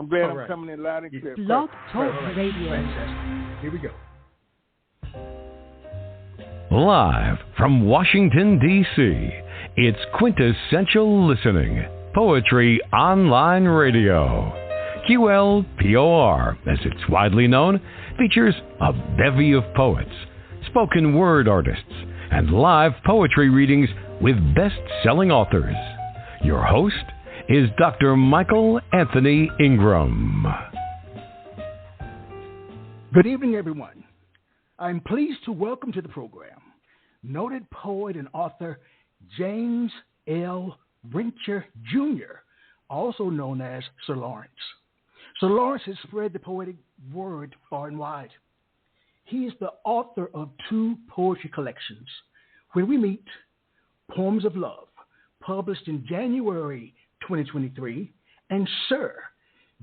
I'm glad All I'm right. coming in loud and clear. Love Talk Radio. Fantastic. Here we go. Live from Washington, D.C., it's Quintessential Listening, Poetry Online Radio. QLPOR, as it's widely known, features a bevy of poets, spoken word artists, and live poetry readings with best-selling authors. Your host is Dr. Michael Anthony Ingram. Good evening, everyone. I'm pleased to welcome to the program noted poet and author James L. Rencher, Jr., also known as Sir Lawrence. Sir Lawrence has spread the poetic word far and wide. He is the author of 2 poetry collections, When We Meet, Poems of Love, published in January 2023, and Sir,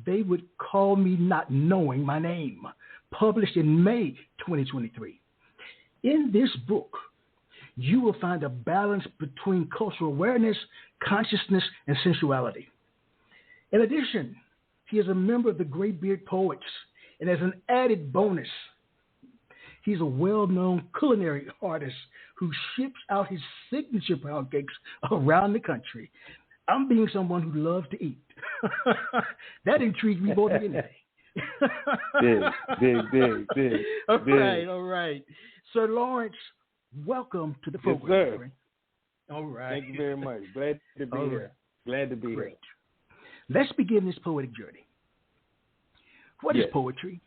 They Would Call Me Not Knowing My Name, published in May 2023. In this book, you will find a balance between cultural awareness, consciousness, and sensuality. In addition, he is a member of the Graybeard Poets, and as an added bonus, he's a well-known culinary artist who ships out his signature pound cakes around the country. I'm being someone who loves to eat. That intrigued me more than anything. Big. All right. Sir Lawrence, welcome to the program. Yes, sir. All right. Thank you very much. Glad to be here. Glad to be Great. here. Let's begin this poetic journey. What is Yes. poetry?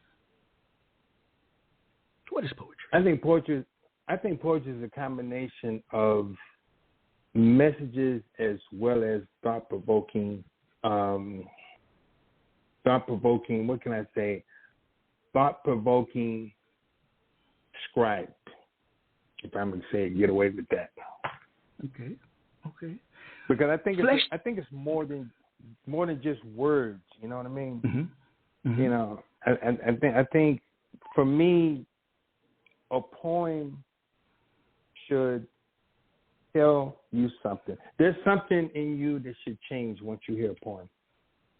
What is poetry? I think poetry is a combination of messages as well as thought-provoking. What can I say? Thought-provoking scribe. If I'm going to say it, get away with that. Okay. Because I think it's more than just words. You know what I mean? Mm-hmm. You know, I think for me, a poem should tell you something. There's something in you that should change once you hear a poem,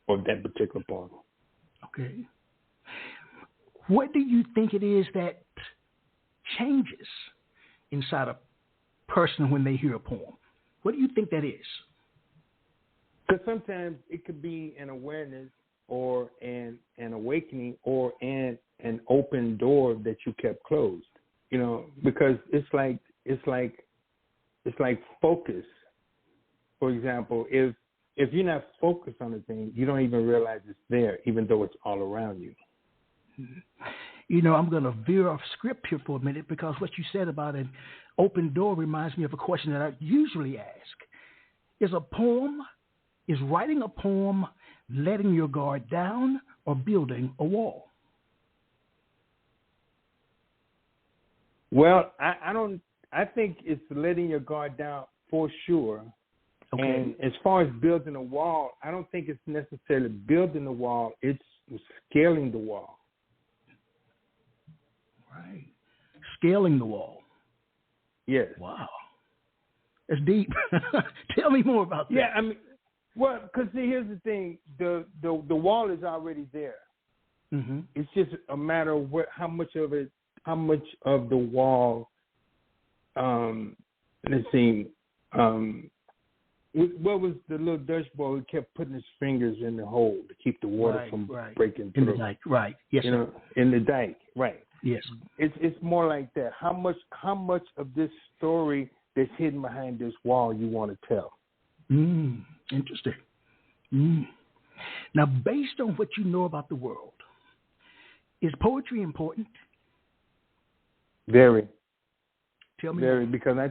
or that particular poem. Okay. What do you think it is that changes inside a person when they hear a poem? What do you think that is? Because sometimes it could be an awareness or an awakening or an open door that you kept closed. You know, because it's like focus. For example, if you're not focused on a thing, you don't even realize it's there, even though it's all around you. You know, I'm going to veer off script here for a minute because what you said about an open door reminds me of a question that I usually ask. Is writing a poem letting your guard down or building a wall? Well, I think it's letting your guard down for sure. Okay. And as far as building a wall, I don't think it's necessarily building the wall. It's scaling the wall. Right. Scaling the wall. Yes. Wow. That's deep. Tell me more about that. Yeah, I mean, well, because here's the thing: the wall is already there. Mm-hmm. It's just a matter of how much of the wall. Let's see. What was the little Dutch boy who kept putting his fingers in the hole to keep the water from breaking through? In the dike, right? Yes. You know, in the dike, right? Yes. It's more like that. How much of this story that's hidden behind this wall you want to tell? Interesting. Now, based on what you know about the world, is poetry important? Very. Tell me. Very, because I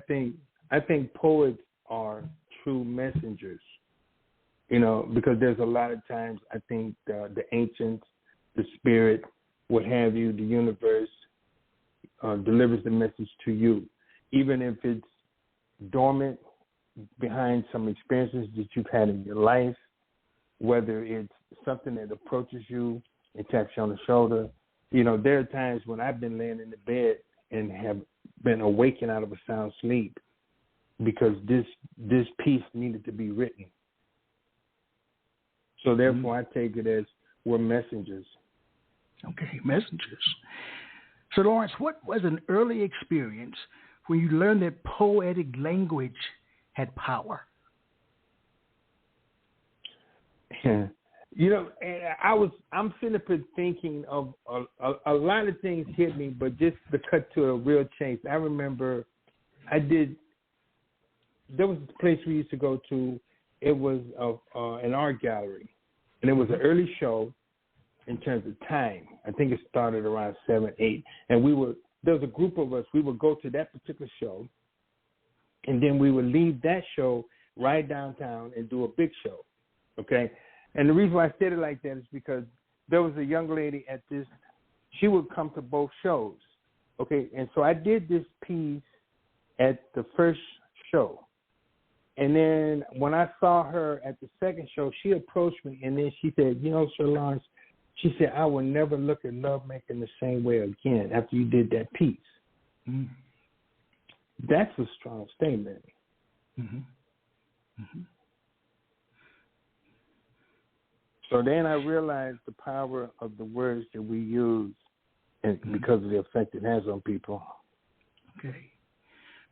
think poets are true messengers. You know, because there's a lot of times I think the ancients, the spirit, what have you, the universe delivers the message to you, even if it's dormant behind some experiences that you've had in your life, whether it's something that approaches you and taps you on the shoulder. You know, there are times when I've been laying in the bed and have been awakened out of a sound sleep because this piece needed to be written. So therefore, I take it as were messengers. Okay, messengers. So, Lawrence, what was an early experience when you learned that poetic language had power? You know, I'm sitting up here thinking of a lot of things hit me, but just to cut to a real chase, I remember there was a place we used to go to. It was an art gallery, and it was an early show in terms of time. I think it started around 7, 8, and there was a group of us. We would go to that particular show, and then we would leave that show right downtown and do a big show, okay? And the reason why I said it like that is because there was a young lady at this, she would come to both shows, okay? And so I did this piece at the first show. And then when I saw her at the second show, she approached me, and then she said, you know, Sir Lawrence, she said, I will never look at lovemaking the same way again after you did that piece. Mm. That's a strong statement. Mm-hmm. Mm-hmm. So then I realized the power of the words that we use and because of the effect it has on people. Okay.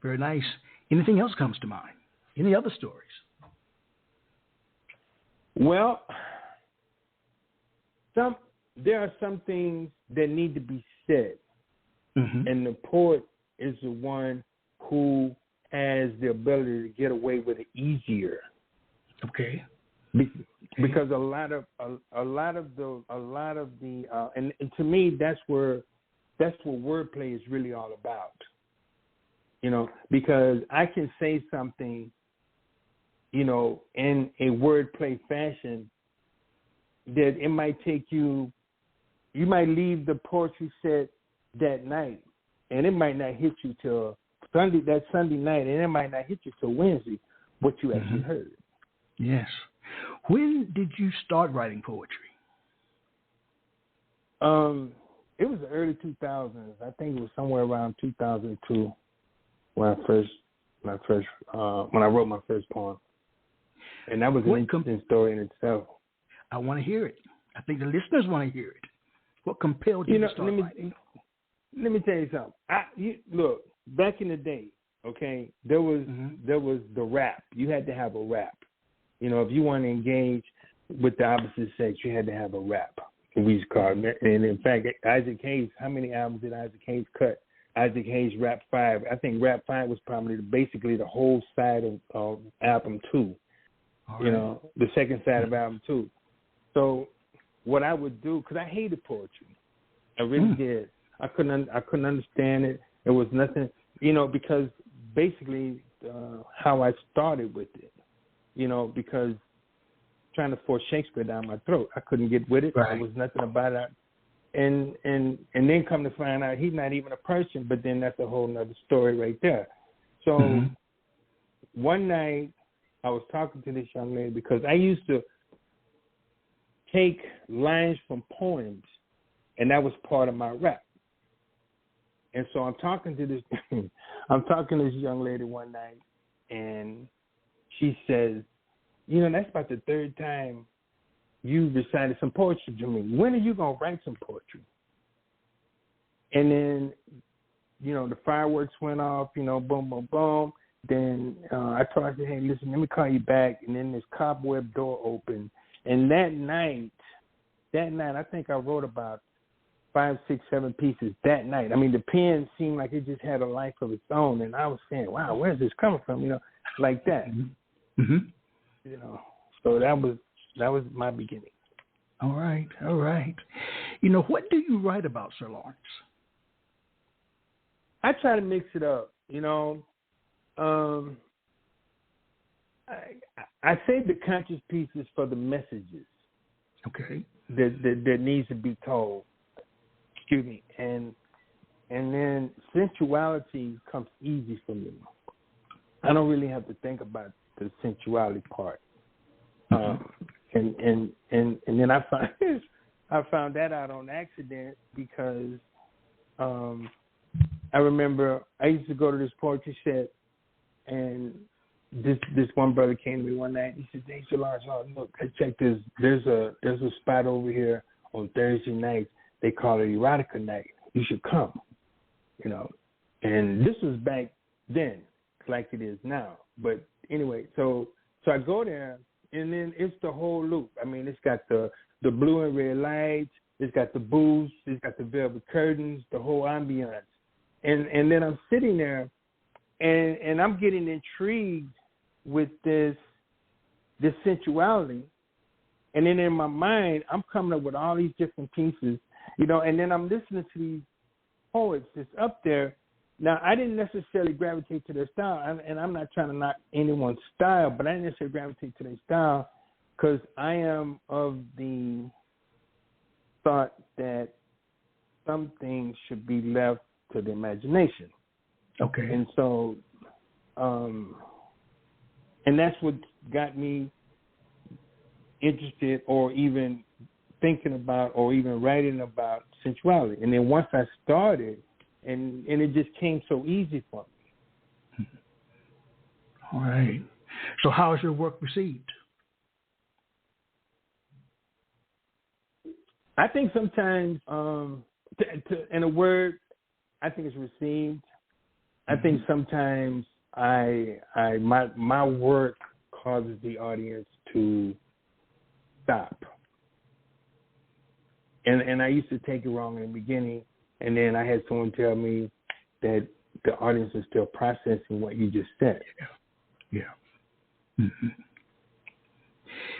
Very nice. Anything else comes to mind? Any other stories? Well, there are some things that need to be said. Mm-hmm. And the poet is the one who has the ability to get away with it easier. Okay. Because a lot of the and to me that's what wordplay is really all about. You know, because I can say something, you know, in a wordplay fashion that it might take you might leave the poetry set that night, and it might not hit you till Sunday night, and it might not hit you till Wednesday what you actually heard. Yes. When did you start writing poetry? It was the early 2000s. I think it was somewhere around 2002 when I wrote my first poem, and that was an interesting story in itself. I want to hear it. I think the listeners want to hear it. What compelled you to start writing? Let me tell you something. Look, back in the day, okay, there was the rap. You had to have a rap. You know, if you want to engage with the opposite sex, you had to have a rap. We used to call it. And in fact, Isaac Hayes, how many albums did Isaac Hayes cut? Isaac Hayes Rap 5. I think Rap 5 was probably basically the whole side of album 2. Right. You know, the second side of album 2. So what I would do, because I hated poetry. I really did. I couldn't understand it. It was nothing, you know, because basically how I started with it, you know, because trying to force Shakespeare down my throat, I couldn't get with it. Right. There was nothing about it. And then come to find out he's not even a person, but then that's a whole nother story right there. So one night I was talking to this young lady because I used to take lines from poems, and that was part of my rap. And so I'm talking to this young lady one night, and she says, you know, that's about the third time you recited some poetry to me. When are you going to write some poetry? And then, you know, the fireworks went off, you know, boom, boom, boom. Then I told her, hey, listen, let me call you back. And then this cobweb door opened. And that night, I think I wrote about 5, 6, 7 pieces that night. I mean, the pen seemed like it just had a life of its own. And I was saying, wow, where's this coming from? You know, like that. Mm-hmm. You know, so that was my beginning. All right. You know, what do you write about, Sir Lawrence? I try to mix it up. You know, I save the conscious pieces for the messages. Okay. That needs to be told. Excuse me. And then sensuality comes easy for me. I don't really have to think about the sensuality part. And then I found that out on accident because I remember I used to go to this poetry set, and this one brother came to me one night. He said, "Hey, Solange, look, check this. There's a spot over here on Thursday nights. They call it Erotica Night. You should come." You know, and this was back then, like it is now. But anyway, so I go there, and then it's the whole loop. I mean, it's got the blue and red lights. It's got the booths. It's got the velvet curtains. The whole ambiance. And then I'm sitting there, and I'm getting intrigued with this sensuality. And then in my mind, I'm coming up with all these different pieces, you know, and then I'm listening to these poets that's up there. Now, I didn't necessarily gravitate to their style, and I'm not trying to knock anyone's style, but I didn't necessarily gravitate to their style because I am of the thought that some things should be left to the imagination. Okay. And so, and that's what got me interested or even thinking about or even writing about sensuality. And then once I started, and it just came so easy for me. All right. So how is your work received? I think sometimes, in a word, I think it's received. I think sometimes my work causes the audience to stop. And I used to take it wrong in the beginning, and then I had someone tell me that the audience is still processing what you just said. Yeah. Mm-hmm.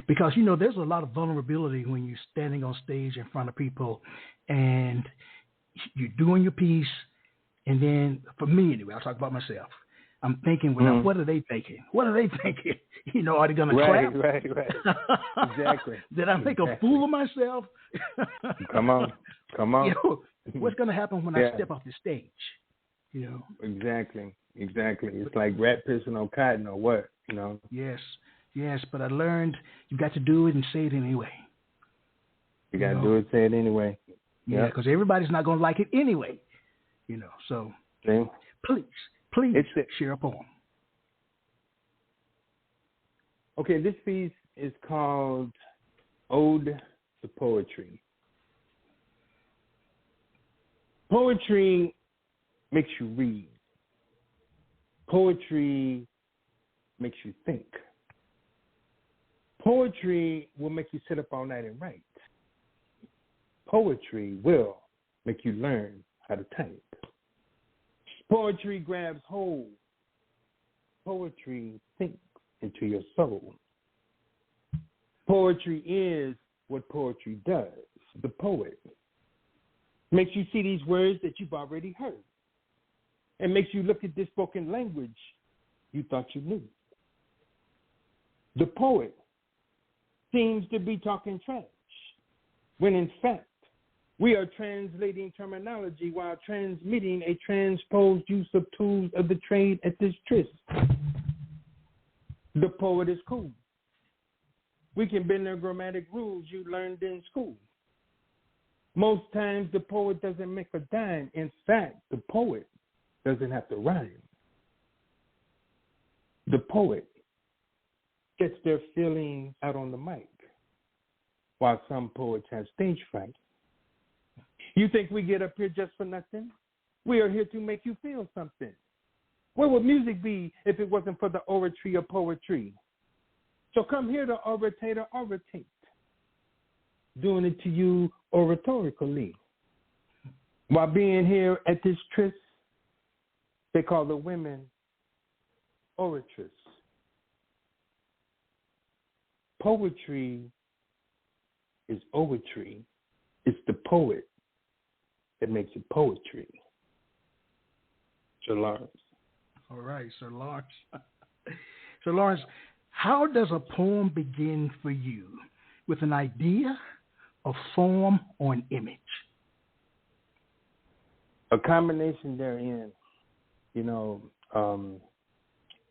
Because, you know, there's a lot of vulnerability when you're standing on stage in front of people and you're doing your piece. And then, for me anyway, I'll talk about myself. I'm thinking, well, what are they thinking? What are they thinking? You know, are they going to clap? Right. Exactly. Did I make a fool of myself? Come on. You know, what's going to happen when I step off the stage? You know. Exactly. It's like rat pissing on cotton or what, you know. Yes, but I learned you got to do it and say it anyway. You got to do it, say it anyway. Yeah, because everybody's not going to like it anyway. You know, so please share a poem. Okay, this piece is called Ode to Poetry. Poetry makes you read. Poetry makes you think. Poetry will make you sit up all night and write. Poetry will make you learn how to type. Poetry grabs hold. Poetry sinks into your soul. Poetry is what poetry does. The poet makes you see these words that you've already heard and makes you look at this spoken language you thought you knew. The poet seems to be talking trash when in fact we are translating terminology while transmitting a transposed use of tools of the trade at this tryst. The poet is cool. We can bend the grammatic rules you learned in school. Most times the poet doesn't make a dime. In fact, the poet doesn't have to rhyme. The poet gets their feelings out on the mic, while some poets have stage fright. You think we get up here just for nothing? We are here to make you feel something. Where would music be if it wasn't for the oratory of poetry? So come here to orator, oratate, doing it to you oratorically. While being here at this tryst, they call the women oratress. Poetry is poetry. It's the poet that makes it poetry. Sir Lawrence. All right, Sir Lawrence. Sir Lawrence, how does a poem begin for you? With an idea, a form, or an image? A combination therein, you know, and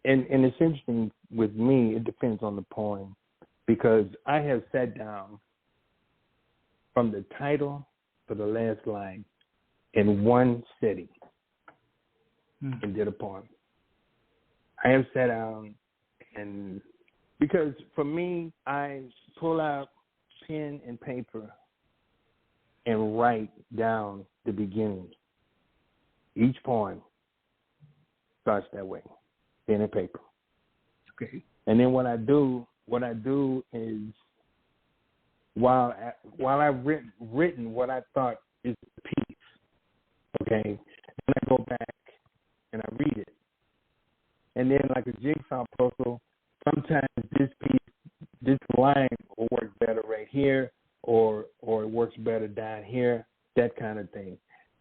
it's interesting with me, it depends on the poem, because I have sat down from the title to the last line in one sitting and did a poem. I have sat down and because for me, I pull out pen and paper and write down the beginning. Each poem starts that way, pen and paper. Okay. And then what I do is while I've written what I thought is the piece, okay, then I go back and I read it. And then like a jigsaw puzzle, sometimes this line will work better right here, or it works better down here, that kind of thing.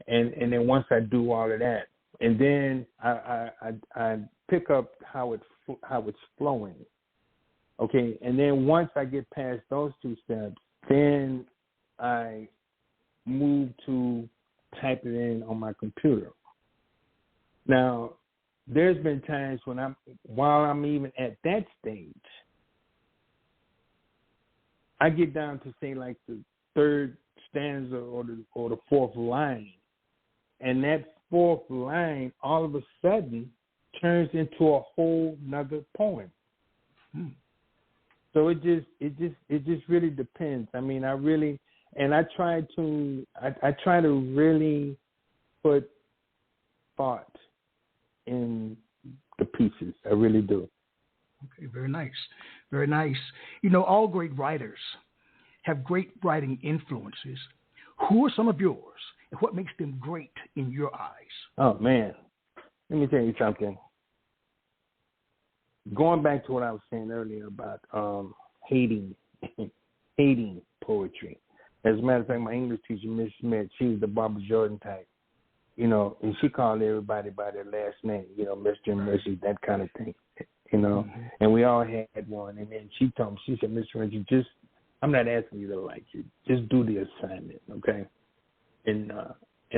And then once I do all of that, and then I pick up how it's flowing, okay. And then once I get past those two steps, then I move to type it in on my computer. Now, there's been times while I'm even at that stage, I get down to say like the third stanza or the fourth line, and that fourth line all of a sudden turns into a whole nother poem. So it just really depends. I mean, I try to really put thought in the pieces. I really do. Okay, very nice. Very nice. You know, all great writers have great writing influences. Who are some of yours, and what makes them great in your eyes? Oh, man. Let me tell you something. Going back to what I was saying earlier about hating poetry. As a matter of fact, my English teacher, Miss Smith, she was the Barbara Jordan type, you know, and she called everybody by their last name, you know, Mr. and Mrs., that kind of thing, you know. Mm-hmm. And we all had one. And then she told me, she said, Mr. Rencher, I'm not asking you to like it. Just do the assignment, okay? And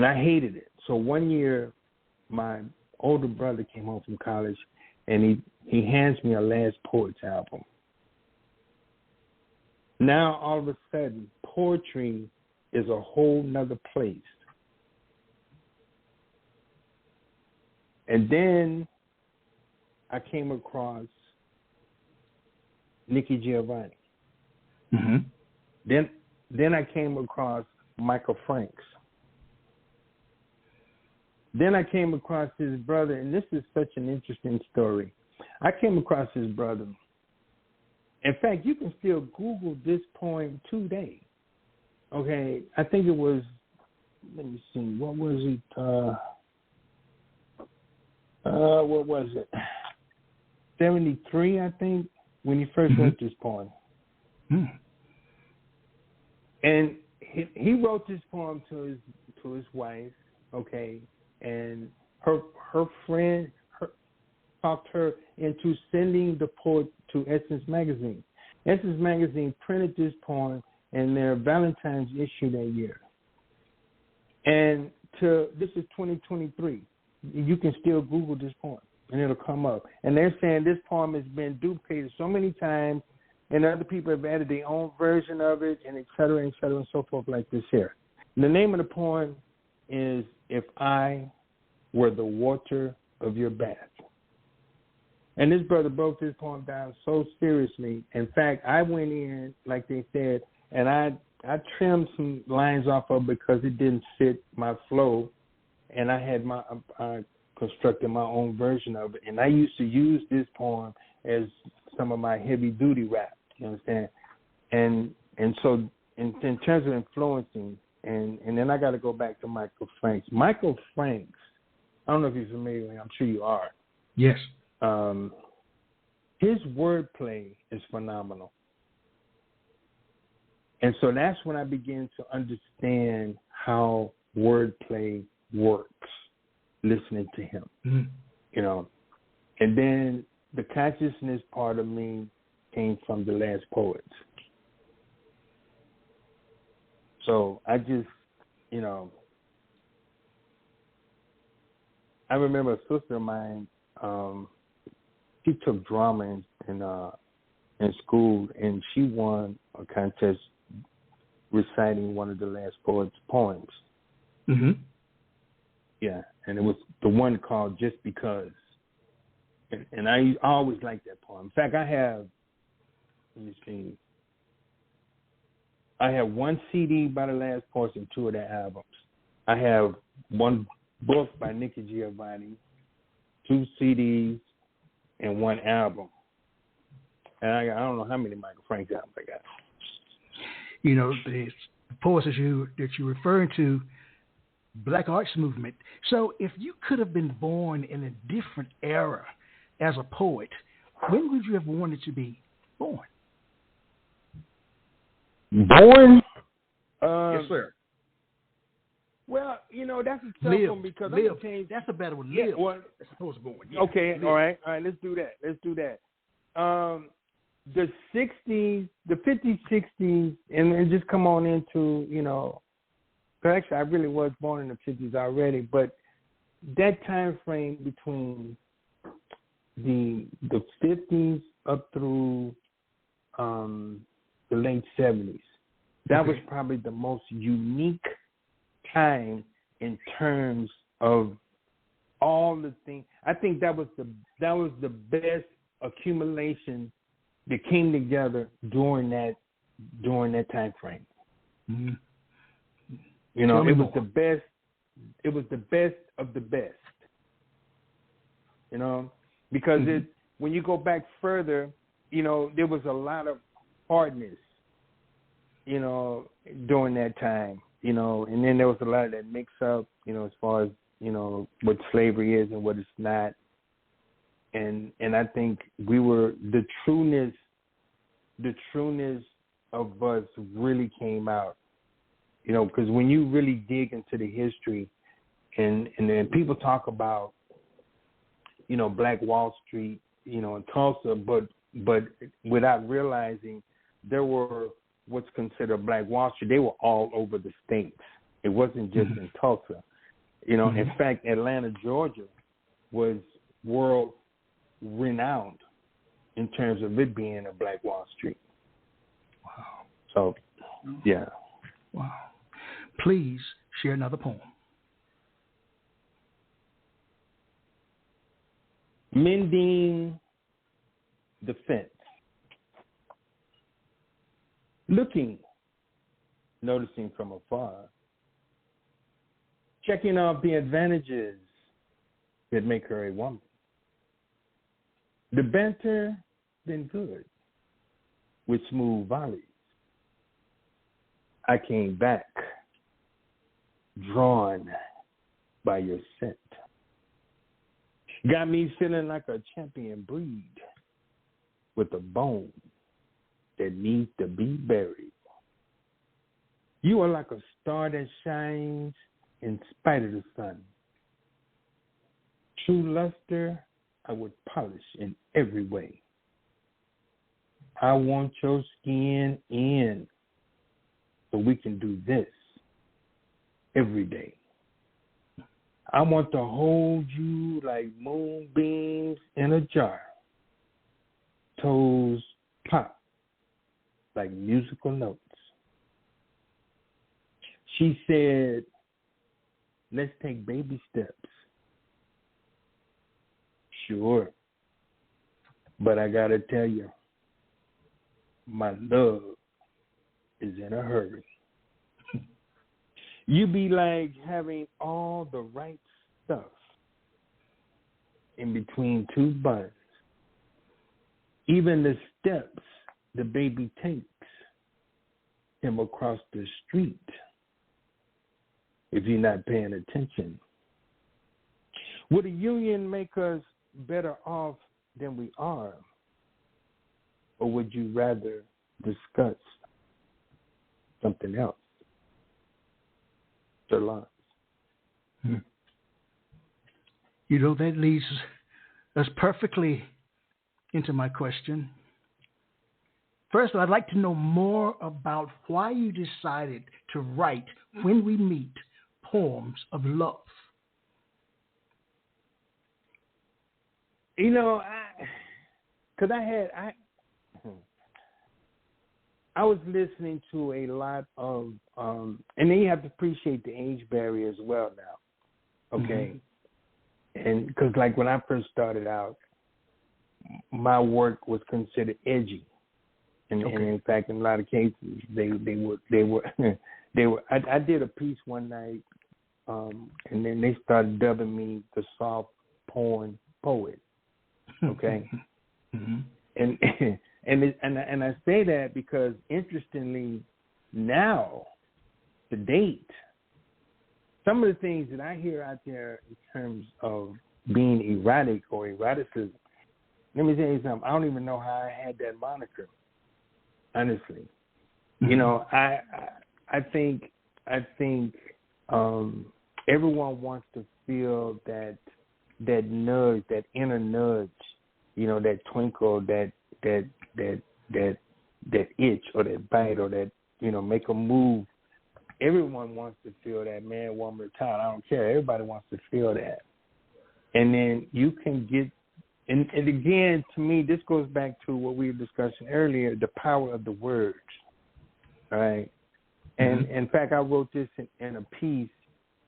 I hated it. So one year, my older brother came home from college, and he hands me a Last Poets album. Now, all of a sudden, poetry is a whole nother place. And then I came across Nikki Giovanni. Mm-hmm. Then I came across Michael Franks. Then I came across his brother, and this is such an interesting story. I came across his brother. In fact, you can still Google this poem today. Okay, I think it was, let me see, what was it? What was it? 73, I think, when he first wrote this poem. And he wrote this poem to his wife, okay, and her friend talked her into sending the poet to Essence Magazine. Essence Magazine printed this poem in their Valentine's issue that year. And this is 2023. You can still Google this poem, and it'll come up. And they're saying this poem has been duplicated so many times, and other people have added their own version of it, and et cetera, and so forth like this here. The name of the poem is If I Were the Water of Your Bath. And this brother broke this poem down so seriously. In fact, I went in, like they said, and I trimmed some lines off of it because it didn't fit my flow, and I constructed my own version of it. And I used to use this poem as some of my heavy-duty rap, you understand? And so in terms of influencing, and then I got to go back to Michael Franks. Michael Franks, I don't know if you're familiar with him. I'm sure you are. Yes. His wordplay is phenomenal. And so that's when I began to understand how wordplay works, listening to him, you know. And then the consciousness part of me came from the Last Poets. So I just, you know, I remember a sister of mine, she took drama in school, and she won a contest reciting one of the Last Poets' poems. Mm-hmm. Yeah, and it was the one called Just Because. And I always liked that poem. In fact, I have, let me see, I have one CD by The Last Poets and two of their albums. I have one book by Nikki Giovanni, two CDs, and one album. And I don't know how many Michael Franks albums I got. You know, the poets that you're referring to, Black Arts Movement. So if you could have been born in a different era as a poet, when would you have wanted to be born? Born? Yes, sir. Well, you know, that's a tough one because live. I'm changed. That's a better one. Yeah, live. well, as opposed to born. Yeah. Okay, live. all right, let's do that. The 60s, the 50s, 60s, and just come on into, you know, actually I really was born in the 50s already, but that time frame between the 50s up through the late 70s, that was probably the most unique time in terms of all the things. I think that was the best accumulation that came together during that time frame. Mm-hmm. You know, it was the best. It was the best of the best. You know, because when you go back further, you know, there was a lot of hardness, you know, during that time, you know, and then there was a lot of that mix up, you know, as far as, you know, what slavery is and what it's not. And I think we were the trueness of us really came out, you know, because when you really dig into the history and then people talk about, you know, Black Wall Street, you know, in Tulsa, but without realizing there were what's considered Black Wall Street. They were all over the states. It wasn't just in Tulsa. You know, in fact, Atlanta, Georgia was world renowned in terms of it being a Black Wall Street. Wow. So, yeah. Wow. Please share another poem. Mending the fence. Looking, noticing from afar. Checking out the advantages that make her a woman. The banter been good with smooth volleys. I came back, drawn by your scent. Got me feeling like a champion breed with a bone that needs to be buried. You are like a star that shines in spite of the sun. True luster I would polish in every way. I want your skin in so we can do this every day. I want to hold you like moonbeams in a jar. Toes pop like musical notes. She said, let's take baby steps. Sure. But I got to tell you, my love is in a hurry. You be like having all the right stuff in between two buns. Even the steps the baby takes him across the street if you're not paying attention. Would a union make us better off than we are? Or would you rather discuss something else? Lance. You know, that leads us perfectly into my question. First, I'd like to know more about why you decided to write When We Meet poems of love. You know, I was listening to a lot of, and then you have to appreciate the age barrier as well now, okay? And because like when I first started out, my work was considered edgy, and in fact, in a lot of cases, they were. I did a piece one night, and then they started dubbing me the soft porn poet. Okay, and I say that because, interestingly, now to date, some of the things that I hear out there in terms of being erotic or eroticism, let me tell you something. I don't even know how I had that moniker, honestly. You know, I think everyone wants to feel that nudge, that inner nudge, you know, that twinkle, that itch or that bite or that, you know, make a move. Everyone wants to feel that, man, woman, or child. I don't care. Everybody wants to feel that. And then you can get, and again, to me, this goes back to what we were discussing earlier, the power of the words, right? And in fact, I wrote this in a piece.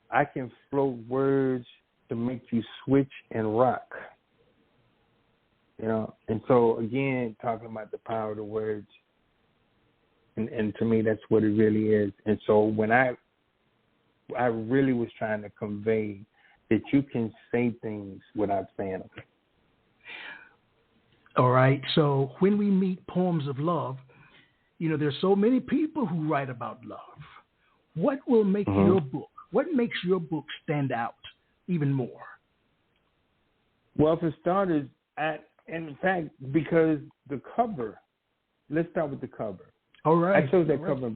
I can float words to make you switch and rock, you know? And so, again, talking about the power of the words, and to me, that's what it really is. And so when I really was trying to convey that you can say things without saying them. All right. So when we meet Poems of Love, you know, there's so many people who write about love. What will make your book, what makes your book stand out even more? Well, for starters, in fact, because the cover, let's start with the cover. All right. I chose that cover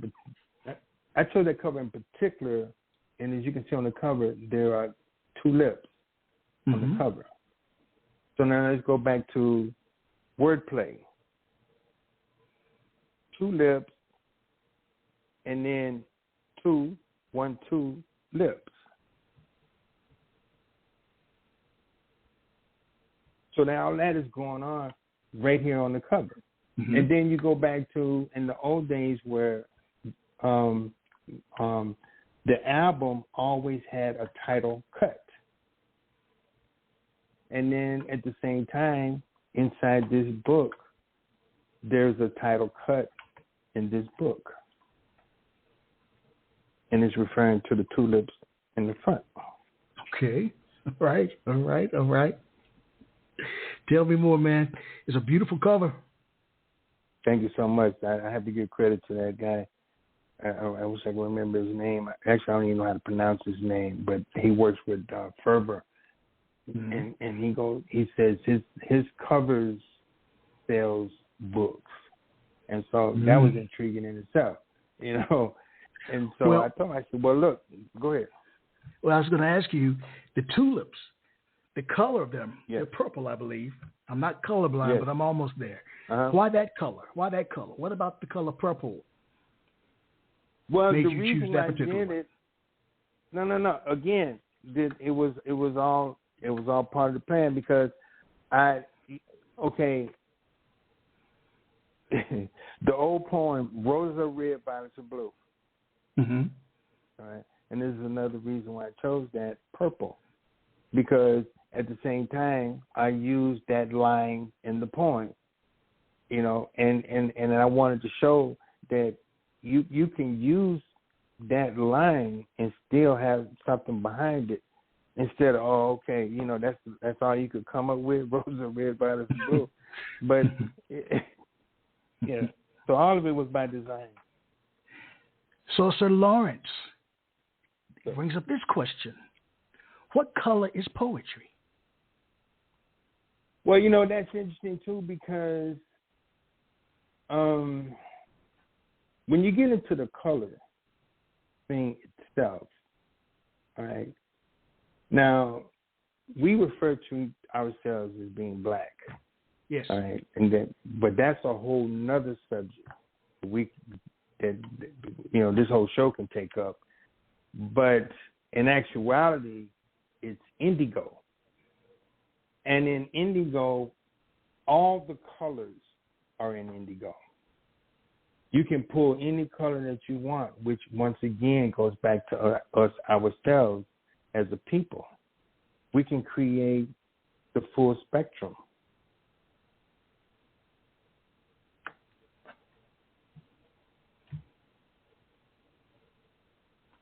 in particular, and as you can see on the cover, there are two lips on the cover. So now let's go back to wordplay. Two lips, and then 2, 1, 2 lips. So now all that is going on right here on the cover. And then you go back to in the old days where the album always had a title cut. And then at the same time, inside this book, there's a title cut in this book. And it's referring to the tulips in the front. Okay. All right. Tell me more, man. It's a beautiful cover. Thank you so much. I have to give credit to that guy. I wish I could remember his name. Actually, I don't even know how to pronounce his name, but he works with Fervor. And he says his covers sells books. And so that was intriguing in itself, you know. And so I said, well, look, go ahead. Well, I was going to ask you, the tulips, the color of them, they're purple, I believe. I'm not colorblind, but I'm almost there. Why that color? What about the color purple? Well, made the you reason choose that I particular did it, no. Again, it was all part of the plan because the old poem, Roses are red, violets are blue. All right, and this is another reason why I chose that purple, because at the same time I used that line in the poem, you know, and I wanted to show that you can use that line and still have something behind it. Instead of, you know, that's all you could come up with, roses are red, violets are blue. But, so all of it was by design. So, Sir Lawrence, it brings up this question. What color is poetry? Well, you know, that's interesting, too, because when you get into the color thing itself, all right, now, we refer to ourselves as being black. Yes. All right, but that's a whole nother subject that this whole show can take up. But in actuality, it's indigo. And in indigo, all the colors are in indigo. You can pull any color that you want, which once again goes back to us ourselves as a people. We can create the full spectrum.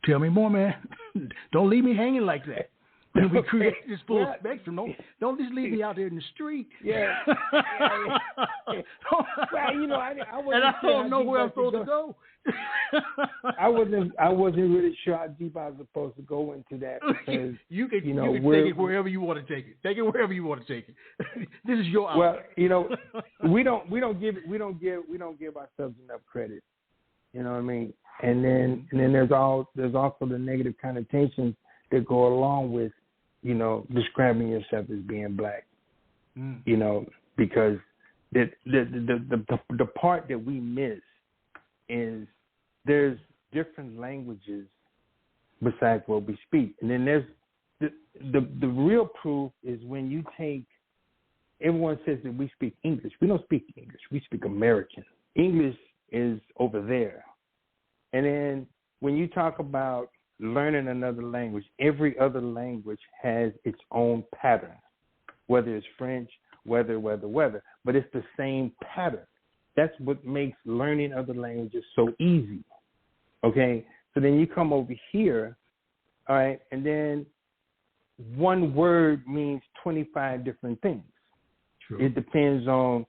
Tell me more, man. Don't leave me hanging like that. When we create this full spectrum, don't just leave me out there in the street. Yeah. Well, you know, I wasn't and I don't know where I'm supposed to go. I wasn't really sure how deep I was supposed to go into that because you can take it wherever you want to take it. Take it wherever you want to take it. This is your outlet. Well, you know, we don't give ourselves enough credit. You know what I mean? And then there's also the negative connotations that go along with, you know, describing yourself as being black. You know, because the part that we miss is there's different languages besides what we speak. And then there's the real proof is when you take, everyone says that we speak English. We don't speak English. We speak American. English is over there. And then when you talk about learning another language, every other language has its own pattern, whether it's French, whether, but it's the same pattern. That's what makes learning other languages so easy, okay? So then you come over here, all right, and then one word means 25 different things. True. It depends on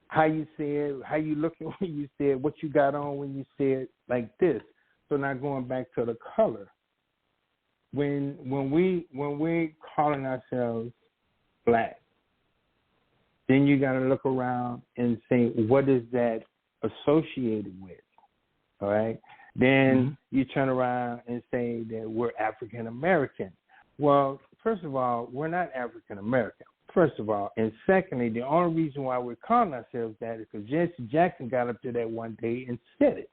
how you say it, how you looking when you say it, what you got on when you say it like this. So now going back to the color, when we calling ourselves black, then you got to look around and say, what is that associated with? All right. Then you turn around and say that we're African American. Well, first of all, we're not African American. First of all, and secondly, the only reason why we're calling ourselves that is because Jesse Jackson got up to that one day and said it.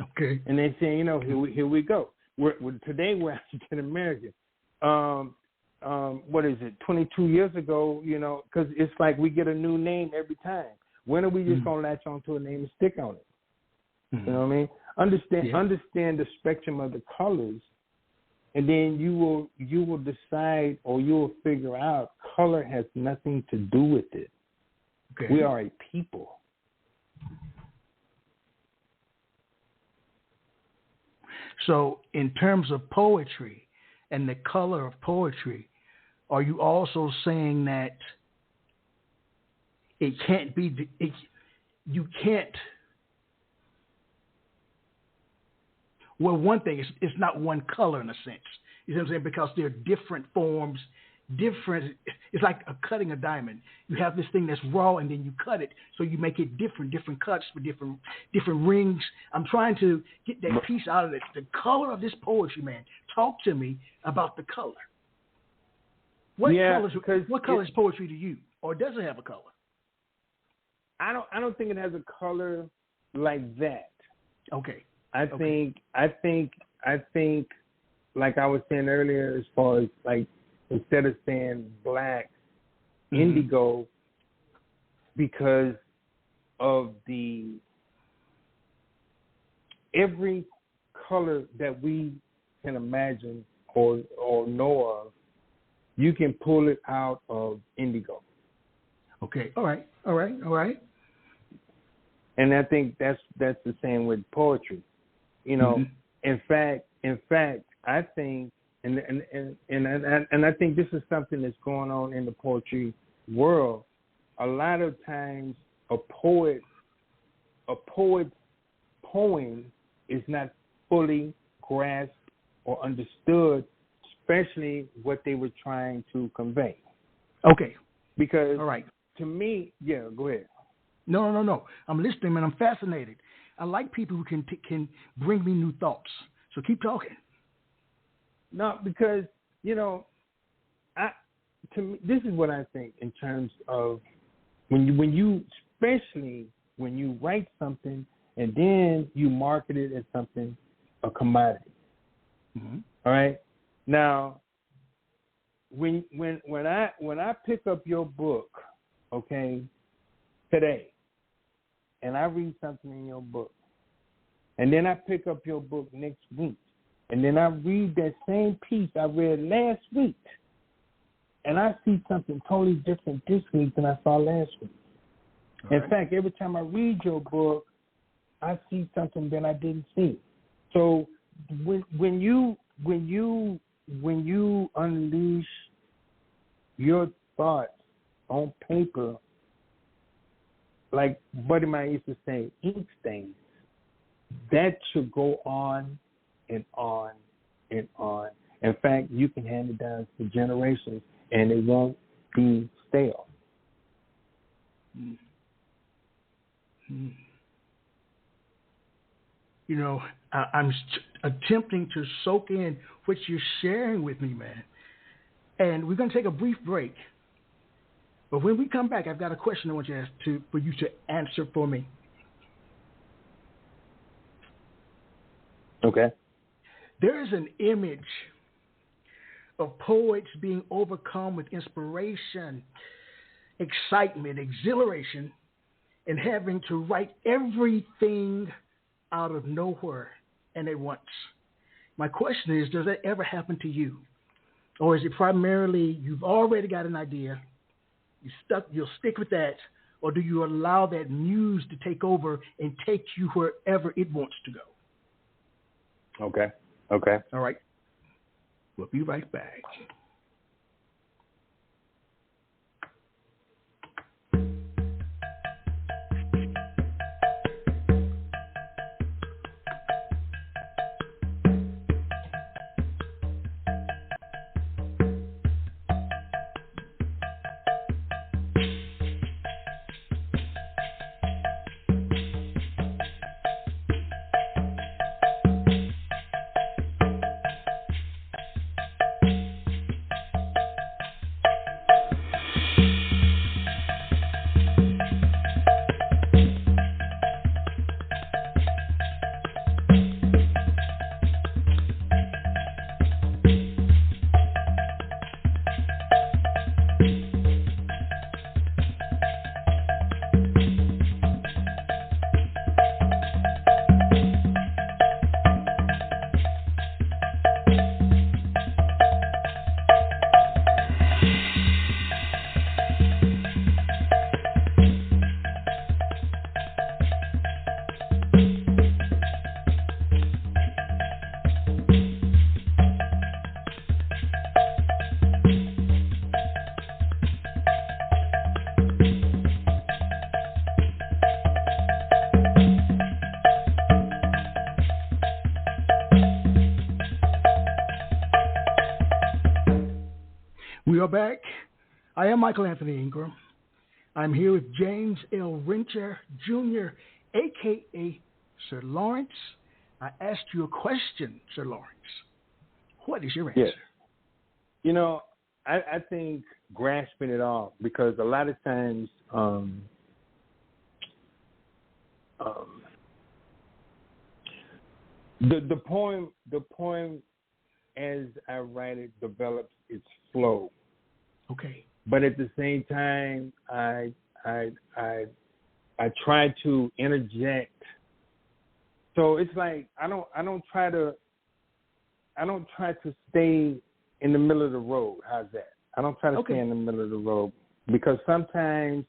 Okay. And they say, you know, here we go. Today we're African American. What is it? 22 years ago, you know, because it's like we get a new name every time. When are we just gonna latch onto a name and stick on it? You know what I mean? Understand the spectrum of the colors, and then you will decide, or you will figure out color has nothing to do with it. Okay. We are a people. So in terms of poetry and the color of poetry, are you also saying that it can't be, you can't, well, one thing, it's not one color in a sense. You know what I'm saying? Because there are different forms, it's like cutting a diamond. You have this thing that's raw and then you cut it, so you make it different cuts for different rings. I'm trying to get that piece out of it. The color of this poetry, man. Talk to me about the color. What color is poetry to you, or does it have a color? I don't think it has a color like that. Okay. I think like I was saying earlier, as far as like instead of saying black, indigo, because of every color that we can imagine or know of, you can pull it out of indigo. Okay. All right. And I think that's the same with poetry. You know, in fact, I think, and I think this is something that's going on in the poetry world. A lot of times, a poet's poem is not fully grasped or understood, especially what they were trying to convey. Okay. Because, all right, to me, yeah, go ahead. No. I'm listening, man. I'm fascinated. I like people who can bring me new thoughts. So keep talking. No, because, you know, to me, this is what I think in terms of when you especially when you write something and then you market it as something, a commodity. All right. Now, when I pick up your book, okay, today, and I read something in your book, and then I pick up your book next week, and then I read that same piece I read last week, and I see something totally different this week than I saw last week. In fact, every time I read your book, I see something that I didn't see. So when you unleash your thoughts on paper, like Buddy Mine used to say, ink stains, that should go on and on and on. In fact, you can hand it down to generations, and it won't be stale. Mm-hmm. You know, I'm attempting to soak in what you're sharing with me, man. And we're going to take a brief break. But when we come back, I've got a question I want you to ask for you to answer for me. Okay. There is an image of poets being overcome with inspiration, excitement, exhilaration, and having to write everything out of nowhere and at once. My question is, does that ever happen to you? Or is it primarily you've already got an idea, you'll stick with that, or do you allow that muse to take over and take you wherever it wants to go? Okay. All right. We'll be right back. We are back. I am Michael Anthony Ingram. I'm here with James L. Rencher, Jr., a.k.a. Sir Lawrence. I asked you a question, Sir Lawrence. What is your answer? Yes. You know, I think grasping it all, because a lot of times the poem as I write it develops its flow. Okay. But at the same time, I try to interject. So it's like I don't try to stay in the middle of the road. How's that? I don't try to stay in the middle of the road, because sometimes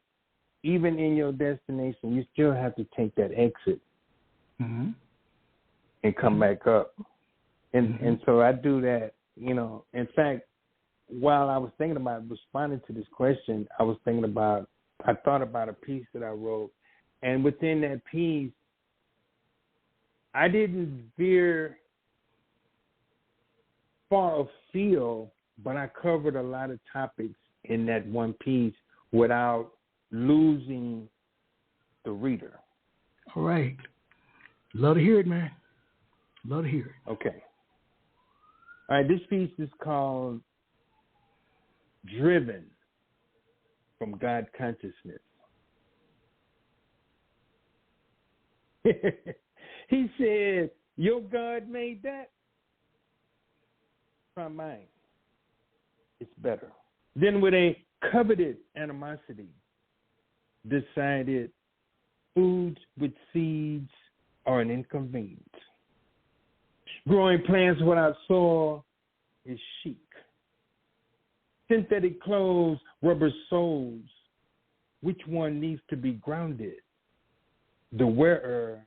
even in your destination, you still have to take that exit and come back up. And so I do that. You know, in fact, while I was thinking about responding to this question, I thought about a piece that I wrote. And within that piece, I didn't veer far afield, but I covered a lot of topics in that one piece without losing the reader. All right. Love to hear it, man. Love to hear it. Okay. All right, this piece is called Driven from God Consciousness. He said, your God made that? Try mine. It's better. Then with a coveted animosity, decided foods with seeds are an inconvenience. Growing plants without soil is chic. Synthetic clothes, rubber soles. Which one needs to be grounded? The wearer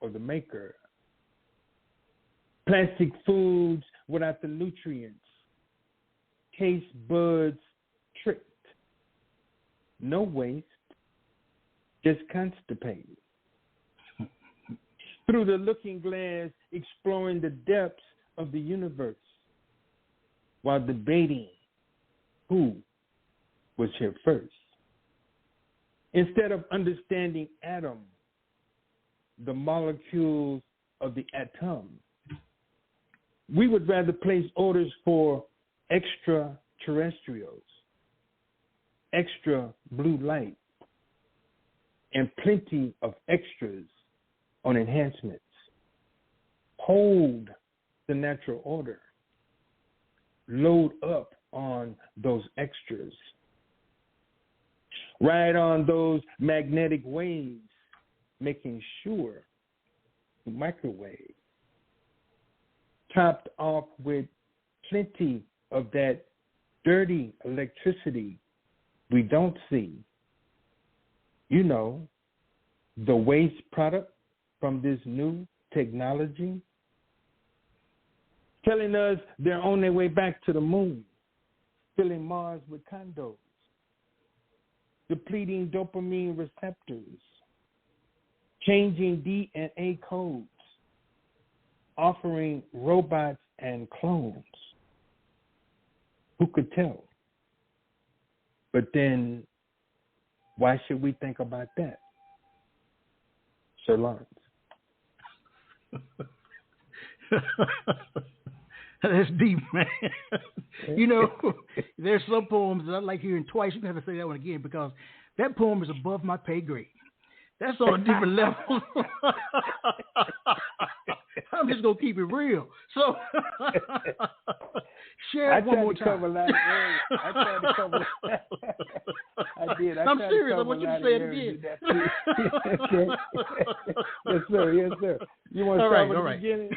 or the maker? Plastic foods without the nutrients. Taste buds tricked. No waste, just constipated. Through the looking glass, exploring the depths of the universe while debating who was here first. Instead of understanding atom, the molecules of the atom, we would rather place orders for extraterrestrials, extra blue light, and plenty of extras on enhancements. Hold the natural order. Load up on those extras. Ride on those magnetic waves, making sure the microwave. Topped off with plenty of that dirty electricity we don't see. You know, the waste product from this new technology, telling us they're on their way back to the moon, filling Mars with condos, depleting dopamine receptors, changing DNA codes, offering robots and clones. Who could tell? But then, why should we think about that? Sir Lawrence. That's deep, man. You know, there's some poems that I like hearing twice. You have to say that one again because that poem is above my pay grade. That's on a different level. I'm just going to keep it real. So, share it one more time. I tried to cover I did. I'm serious. I want you to say it again. Yes, sir. Yes, sir. You want to start from the beginning?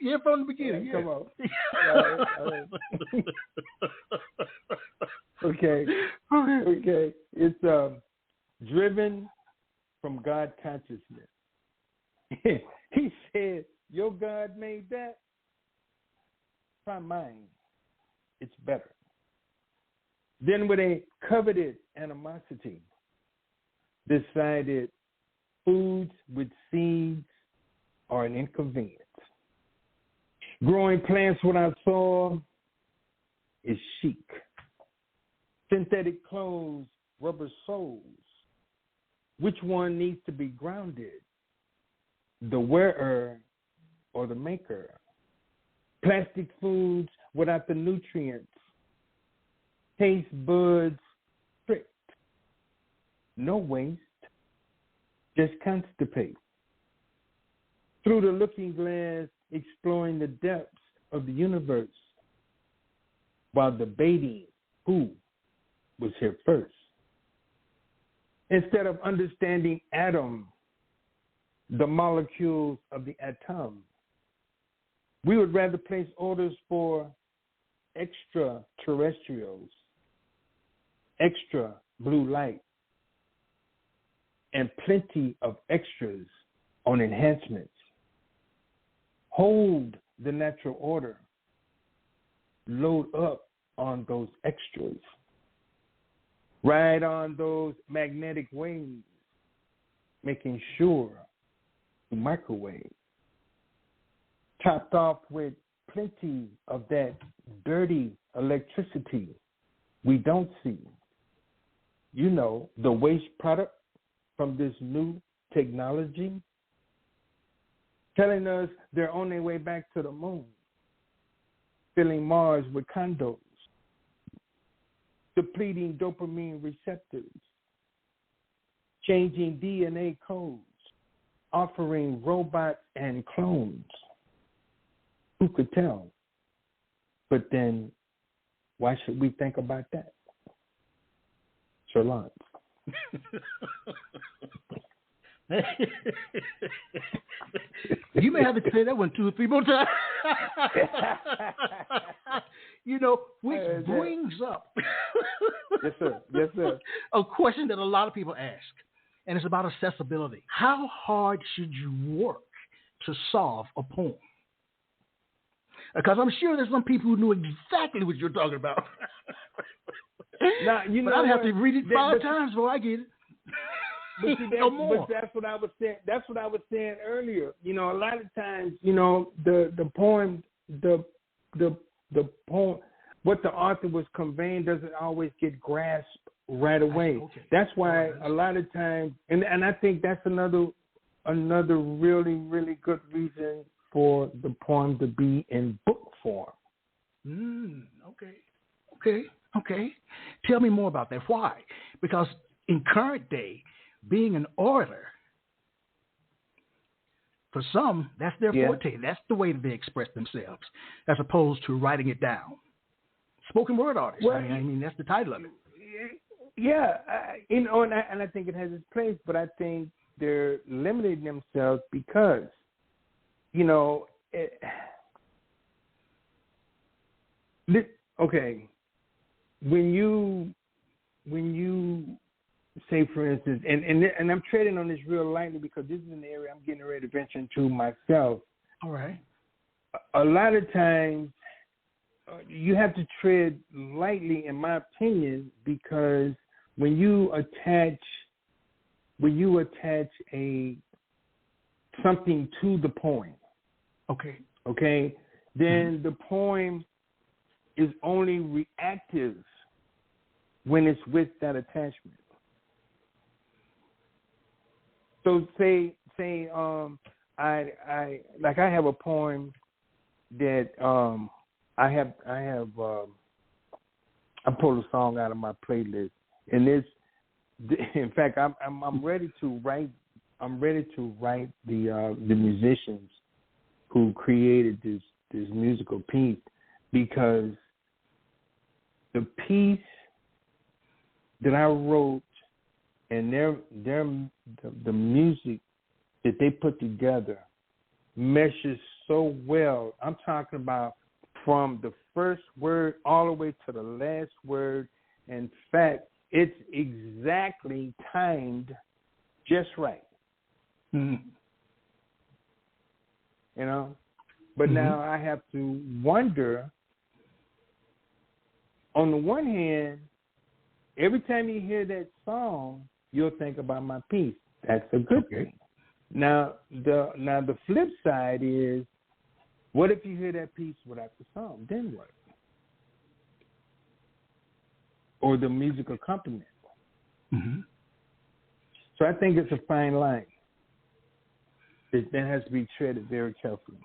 Yeah, from the beginning. Yeah. Come on. All right. Okay. It's driven from God consciousness. He said, your God made that. Try mine. It's better. Then with a coveted animosity, decided foods with seeds are an inconvenience. Growing plants without soil is chic. Synthetic clothes, rubber soles. Which one needs to be grounded? The wearer or the maker? Plastic foods without the nutrients. Taste buds tricked. No waste, just constipate. Through the looking glass, exploring the depths of the universe while debating who was here first. Instead of understanding atom, the molecules of the atom, we would rather place orders for extraterrestrials, extra blue light, and plenty of extras on enhancements. Hold the natural order. Load up on those extras. Ride on those magnetic waves, making sure the microwave. Topped off with plenty of that dirty electricity we don't see. You know, the waste product from this new technology, telling us they're on their way back to the moon, filling Mars with condos, depleting dopamine receptors, changing DNA codes, offering robots and clones. Who could tell? But then, why should we think about that? Sir Lawrence. You may have to say that one 2 or 3 more times. You know, which brings up Yes, sir. A question that a lot of people ask, and it's about accessibility. How hard should you work to solve a poem? Because I'm sure there's some people who knew exactly what you're talking about. Now, you know, but I'd have to read it five but, times before I get it. But, see, but that's what I was saying. That's what I was saying earlier. You know, a lot of times, you know, the poem, the poem, what the author was conveying doesn't always get grasped right away. Okay. That's why a lot of times, and I think that's another really, really good reason for the poem to be in book form. Okay. Tell me more about that. Why? Because in current day, being an orator, for some, that's their forte. That's the way that they express themselves, as opposed to writing it down. Spoken word artist. Well, I mean, that's the title of it. Yeah, you know, and I think it has its place, but I think they're limiting themselves because, you know, okay, when you say, for instance, and I'm treading on this real lightly because this is an area I'm getting ready to venture into myself. All right. A lot of times you have to tread lightly, in my opinion, because when you attach a something to the poem, then the poem is only reactive when it's with that attachment. So say I have a poem that I pulled a song out of my playlist, and this, in fact, I'm ready to write. I'm ready to write the musicians who created this musical piece, because the piece that I wrote and the music that they put together meshes so well. I'm talking about from the first word all the way to the last word. In fact, it's exactly timed just right. Mm-hmm. You know? But now I have to wonder, on the one hand, every time you hear that song, you'll think about my piece. That's a good thing. Now the flip side is, what if you hear that piece without the song? Then what? Or the music accompaniment. Mm-hmm. So I think it's a fine line. That has to be treaded very carefully.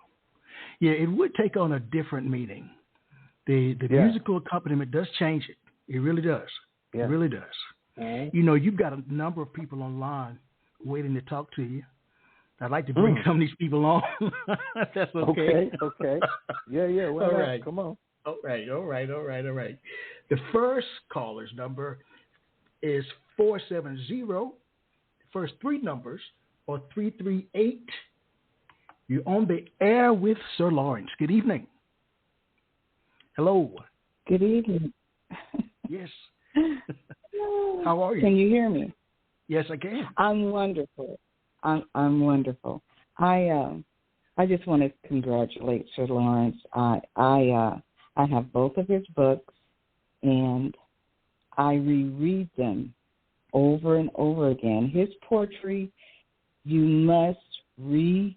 Yeah, it would take on a different meaning. The musical accompaniment does change it. It really does. Yeah. It really does. Right. You know, you've got a number of people online waiting to talk to you. I'd like to bring some of these people on. That's okay. Okay. Yeah. Well, all right. Come on. All right. The first caller's number is 470. The first three numbers are 338. You're on the air with Sir Lawrence. Good evening. Hello. Good evening. Yes. How are you? Can you hear me? Yes, I can. I'm wonderful. I'm wonderful. I just want to congratulate Sir Lawrence. I have both of his books, and I reread them over and over again. His poetry, you must reread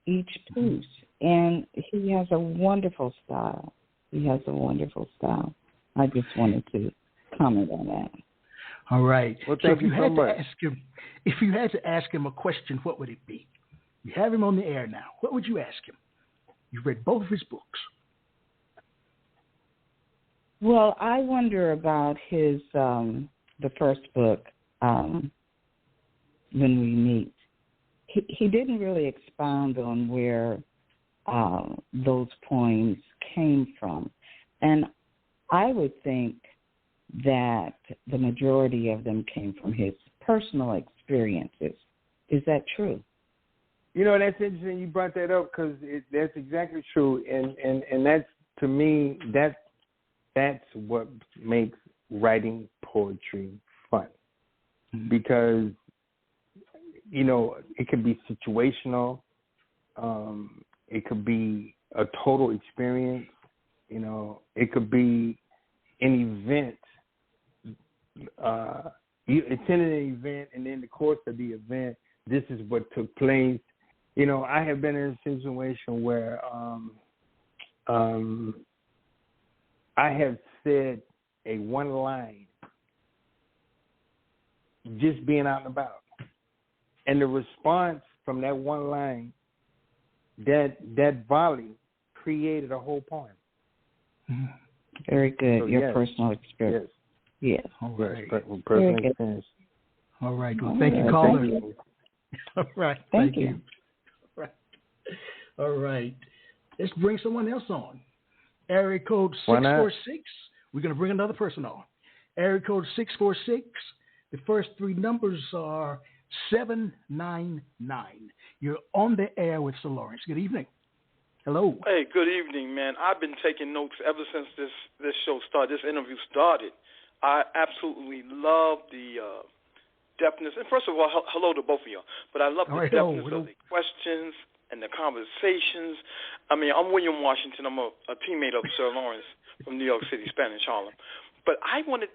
each piece, and he has a wonderful style. I just wanted to comment on that. All right. Well, so thank you so much. If you had to ask him a question, what would it be? You have him on the air now. What would you ask him? You've read both of his books. Well, I wonder about his the first book, When We Meet. He didn't really expound on where those poems came from. And I would think that the majority of them came from his personal experiences. Is that true? You know, that's interesting you brought that up, because that's exactly true. And that's, to me, that's what makes writing poetry fun. Because, you know, it can be situational. It could be a total experience. It could be an event. You attended an event, and in the course of the event, this is what took place. I have been in a situation where I have said a one line just being out and about. And the response from that one line, that volley created a whole poem. Very good. So, Your yes. personal experience. Yes. All right. Personal experience. All right. Well, thank you, caller. All right. Thank you. All right. Let's bring someone else on. Area code 646. We're going to bring another person on. Area code 646. The first three numbers are 799. You're on the air with Sir Lawrence. Good evening. Hello. Hey, good evening, man. I've been taking notes ever since this show started, this interview started. I absolutely love the depthness. And first of all, hello to both of you. But I love the depthness of the questions and the conversations. I mean, I'm William Washington. I'm a teammate of Sir Lawrence from New York City, Spanish Harlem. But I wanted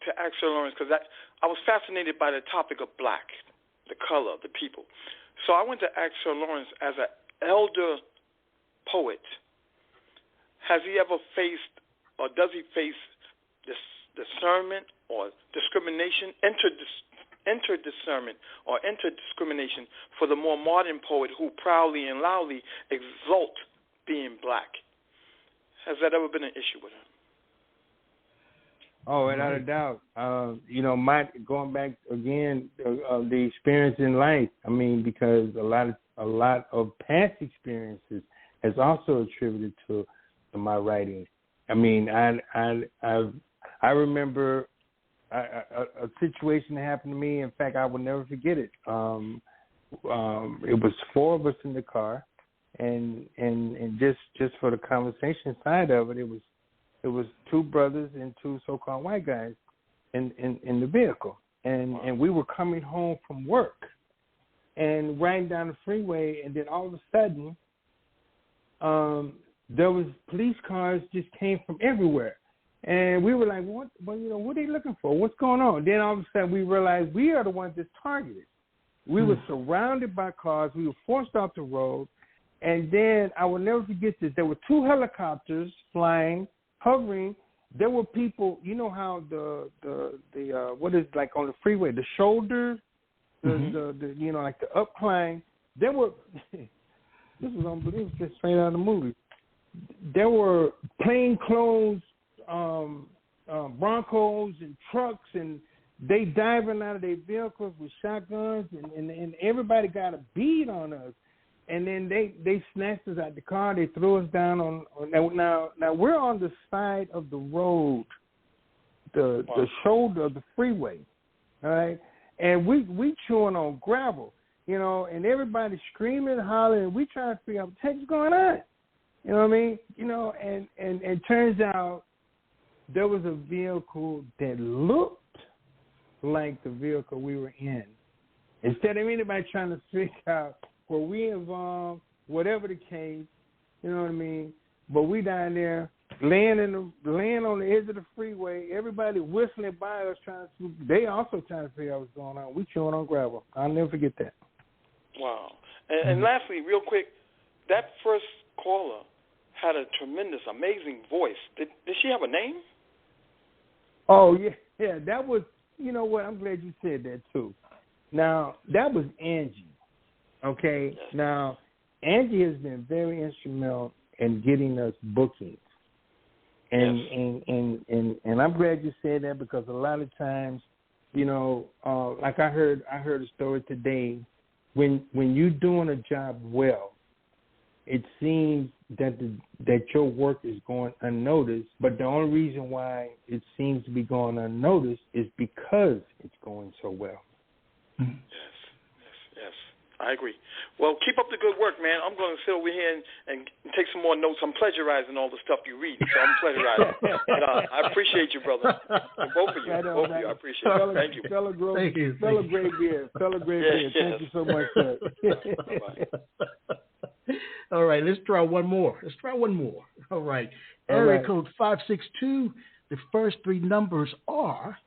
to ask Sir Lawrence, because I was fascinated by the topic of black, the color, the people. So I went to ask Sir Lawrence, as an elder poet, has he ever faced, or does he face, this discernment or discrimination, interdiscernment or interdiscrimination for the more modern poet who proudly and loudly exalt being black? Has that ever been an issue with him? Oh, without a doubt. Going back again, the experience in life. I mean, because a lot of past experiences has also attributed to my writing. I mean, I remember a situation that happened to me. In fact, I will never forget it. It was four of us in the car, and just for the conversation side of it, it was two brothers and two so-called white guys in the vehicle, and we were coming home from work, and riding down the freeway, and then all of a sudden, there was police cars just came from everywhere. And we were like, what are they looking for? What's going on? Then all of a sudden we realized we are the ones that's targeted. We were surrounded by cars. We were forced off the road. And then I will never forget this. There were two helicopters flying, hovering. There were people, you know how the what is like on the freeway, the shoulder, the like the up climb. There were, this was unbelievable, just straight out of the movie. There were plainclothes Broncos and trucks, and they diving out of their vehicles with shotguns, and everybody got a bead on us. And then they snatched us out the car. They threw us down on now we're on the side of the road, the shoulder of the freeway, all right? And we chewing on gravel, and everybody screaming, hollering, and we trying to figure out what's going on. You know what I mean? And it turns out there was a vehicle that looked like the vehicle we were in. Instead of anybody trying to figure out were we involved, whatever the case, you know what I mean? But we down there laying on the edge of the freeway, everybody whistling by us, they also trying to figure out what's going on. We chewing on gravel. I'll never forget that. Wow. And lastly, real quick, that first caller had a tremendous, amazing voice. Did she have a name? Oh, yeah, that was, you know what, I'm glad you said that too. Now, that was Angie, okay? Yes. Now, Angie has been very instrumental in getting us bookings. And I'm glad you said that, because a lot of times, like I heard a story today, when you're doing a job well, it seems that your work is going unnoticed, but the only reason why it seems to be going unnoticed is because it's going so well. Yes. I agree. Well, keep up the good work, man. I'm going to sit over here and take some more notes. I'm plagiarizing all the stuff you read, so I'm plagiarizing. But, I appreciate you, brother. And both of you. I appreciate it. Thank you. Fellow Graybeard. Thank you so much, sir. All right, let's try one more. All right. Area code 562, the first three numbers are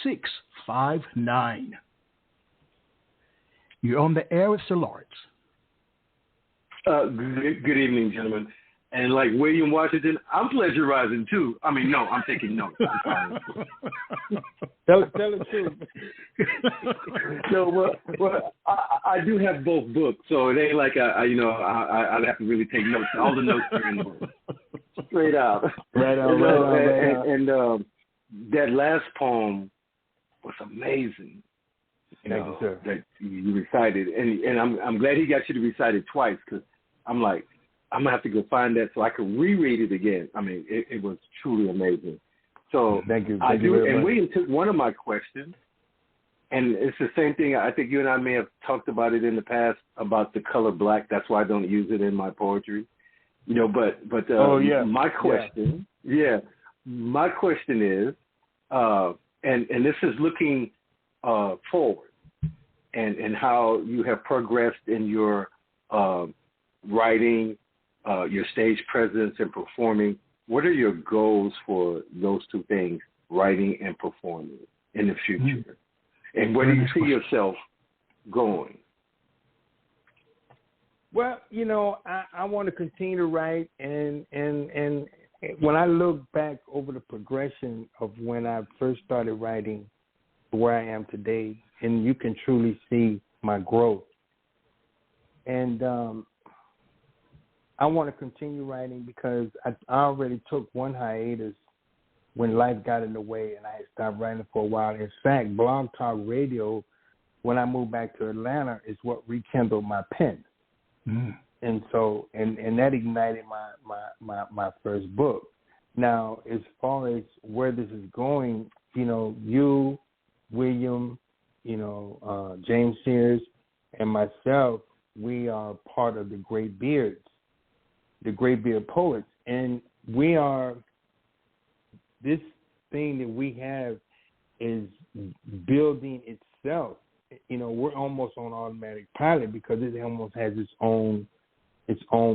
659. You're on the air with Sir Lawrence. Good evening, gentlemen. And like William Washington, I'm plagiarizing too. I mean, no, I'm taking notes. Tell the truth. So, well, I do have both books, so it ain't like I'd have to really take notes. All the notes are in there, straight out. Right on. And that last poem was amazing. Thank you, sir. That you recited, and I'm glad he got you to recite it twice, because I'm like, I'm gonna have to go find that so I can reread it again. I mean, it was truly amazing. So thank you. I do, and William took one of my questions, and it's the same thing. I think you and I may have talked about it in the past about the color black. That's why I don't use it in my poetry, But my question, my question is, and this is looking forward, and how you have progressed in your writing, your stage presence and performing. What are your goals for those two things, writing and performing, in the future? And where do you see yourself going? Well, I want to continue to write, and when I look back over the progression of when I first started writing to where I am today, and you can truly see my growth. And I want to continue writing because I already took one hiatus when life got in the way, and I had stopped writing for a while. In fact, Blog Talk Radio, when I moved back to Atlanta, is what rekindled my pen. And so, and that ignited my first book. Now, as far as where this is going, you, William, James Sears, and myself, we are part of the Great Beards, the Great Beard Poets, and we are, this thing that we have is building itself. We're almost on automatic pilot because it almost has its own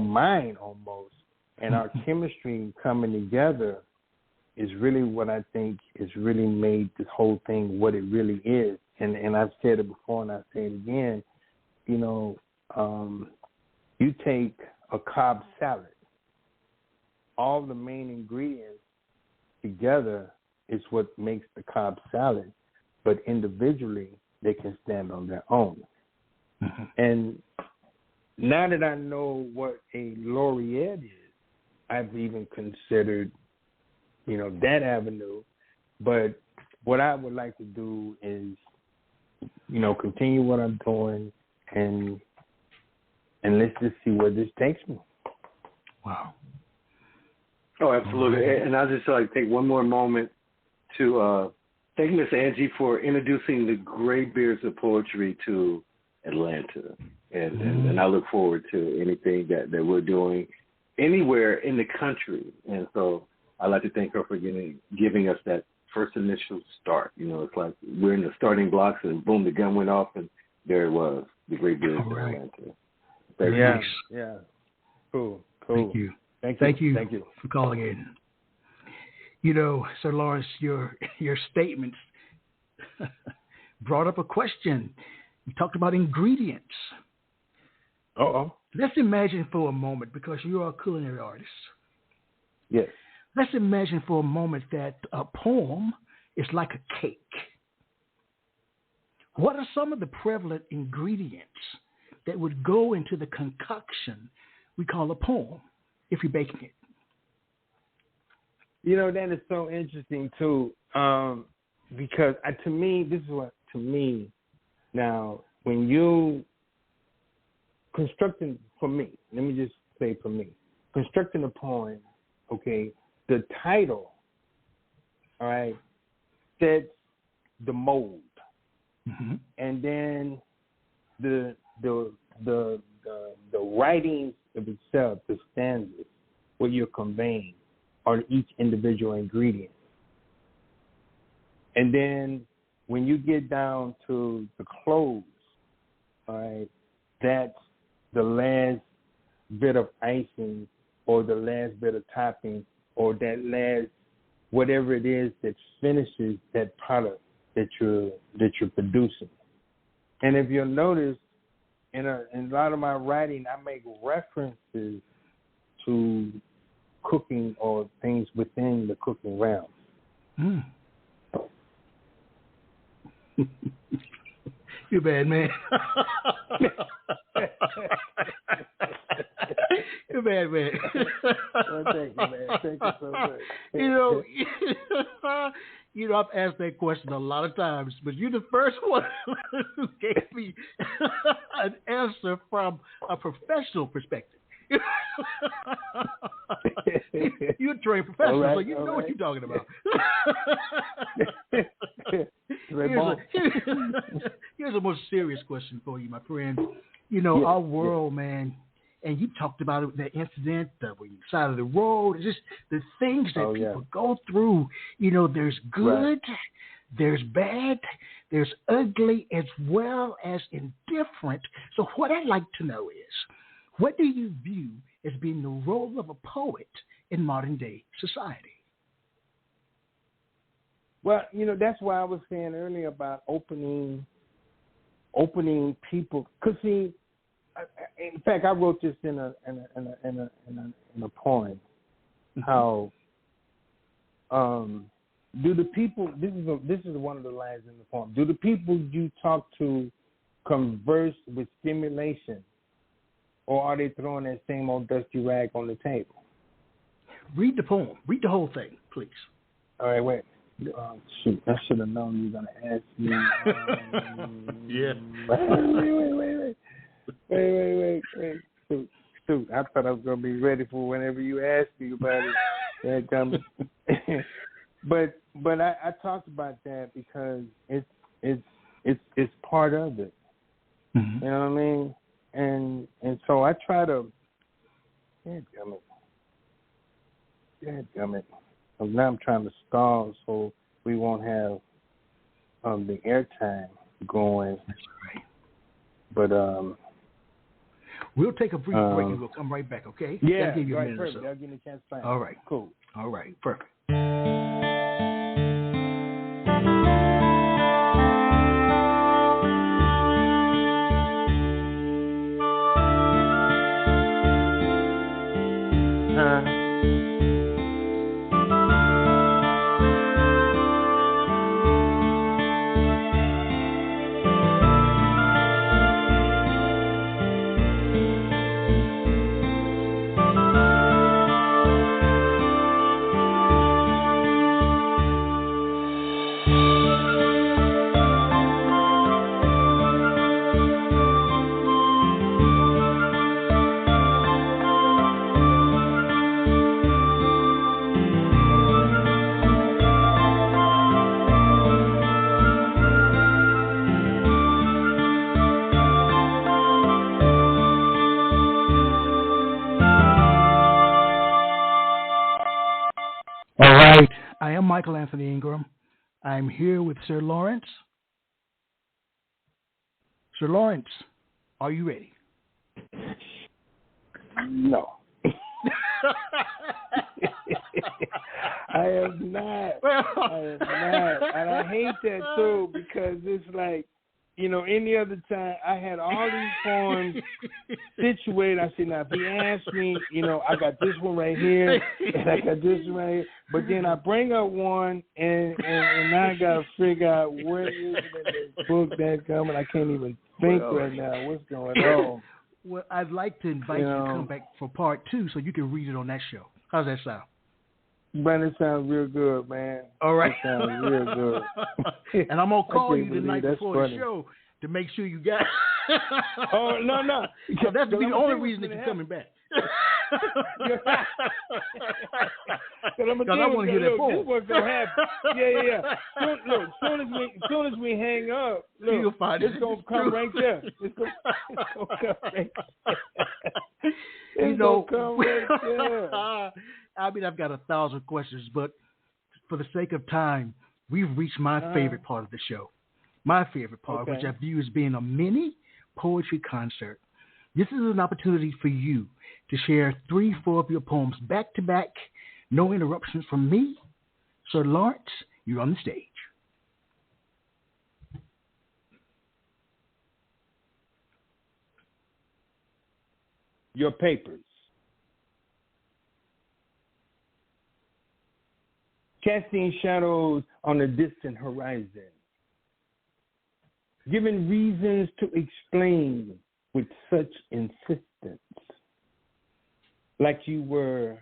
mind almost, and our chemistry coming together is really what I think has really made this whole thing what it really is. And I've said it before and I say it again. You take a Cobb salad, all the main ingredients together is what makes the Cobb salad, but individually they can stand on their own. And now that I know what a laureate is, I've even considered, that avenue. But what I would like to do is, continue what I'm doing, and let's just see where this takes me. Wow. Oh, absolutely. And I'll just take one more moment to thank Miss Angie for introducing the Graybeards of Poetry to Atlanta. And I look forward to anything that we're doing anywhere in the country. And so I'd like to thank her for giving us that first initial start. It's like we're in the starting blocks and boom, the gun went off and there it was, the Graybeards of Atlanta. Yeah. Cool. Thank you. Thank you for calling in. Sir Lawrence, your statements brought up a question. You talked about ingredients. Let's imagine for a moment, because you are a culinary artist. Yes. Let's imagine for a moment that a poem is like a cake. What are some of the prevalent ingredients that would go into the concoction we call a poem if you're baking it? That is so interesting too, because to me, now, when you constructing, for me, let me just say for me, constructing a poem, okay, the title, all right, sets the mold, and then the writing of itself, the stanzas, what you're conveying, are each individual ingredient. And then when you get down to the close, all right, that's the last bit of icing or the last bit of topping or that last whatever it is that finishes that product that you're producing. And if you'll notice, in a lot of my writing, I make references to cooking or things within the cooking realm. Mm. You're bad, man. You're bad, man. Well, thank you, man. Thank you so much. You know, I've asked that question a lot of times, but you're the first one who gave me an answer from a professional perspective. You're a trained professional, right, so you know what you're talking about. Here's a more serious question for you, my friend. You know, our world, man, and you talked about it, that incident, the side of the road, just the things that people go through. You know, there's good, there's bad, there's ugly, as well as indifferent. So what I'd like to know is, what do you view as being the role of a poet in modern day society? Well, you know, that's why I was saying earlier about opening people. Because see, in fact, I wrote this in a poem. How do the people? This is one of the lines in the poem. Do the people you talk to converse with stimulation, or are they throwing that same old dusty rag on the table? Read the poem. Read the whole thing, please. All right, wait. Shoot, I should have known you were going to ask me. Yeah. Wait. Shoot, I thought I was going to be ready for whenever you asked me about it. But I talked about that because it's part of it. Mm-hmm. You know what I mean? And so I try to, dadgummit. So now I'm trying to stall so we won't have the airtime going. That's right. But we'll take a brief break and we'll come right back, okay? Yeah, that'll give you a right, minute perfect. or so. That'll give me a chance to find. All right. Cool. All right, perfect. I am Michael Anthony Ingram. I'm here with Sir Lawrence. Sir Lawrence, are you ready? No. I am not. And I hate that too because it's like, you know, any other time I had all these poems situated. I said, now if he asks me, you know, I got this one right here and I got this one right here. But then I bring up one and now I got to figure out where is it in this book that's coming. I can't even think right now what's going on. Well, I'd like to invite you to come back for part 2 so you can read it on that show. How's that sound? Man, it sounds real good, man. All right. It sounds real good. And I'm going to call you the night before the show to make sure you got it. Oh, no. So that's the only reason that you're coming back. Because I want to hear that poem. This was going to happen. Yeah. Soon as we hang up, look, it's going to come right there. It's going to come right there. It's going to come right there. I mean, I've got 1,000 questions, but for the sake of time, we've reached my favorite part of the show. My favorite part, which I view as being a mini poetry concert. This is an opportunity for you to share 3-4 of your poems back to back, no interruptions from me. Sir Lawrence, you're on the stage. Your papers. Casting shadows on the distant horizon. Given reasons to explain with such insistence. Like you were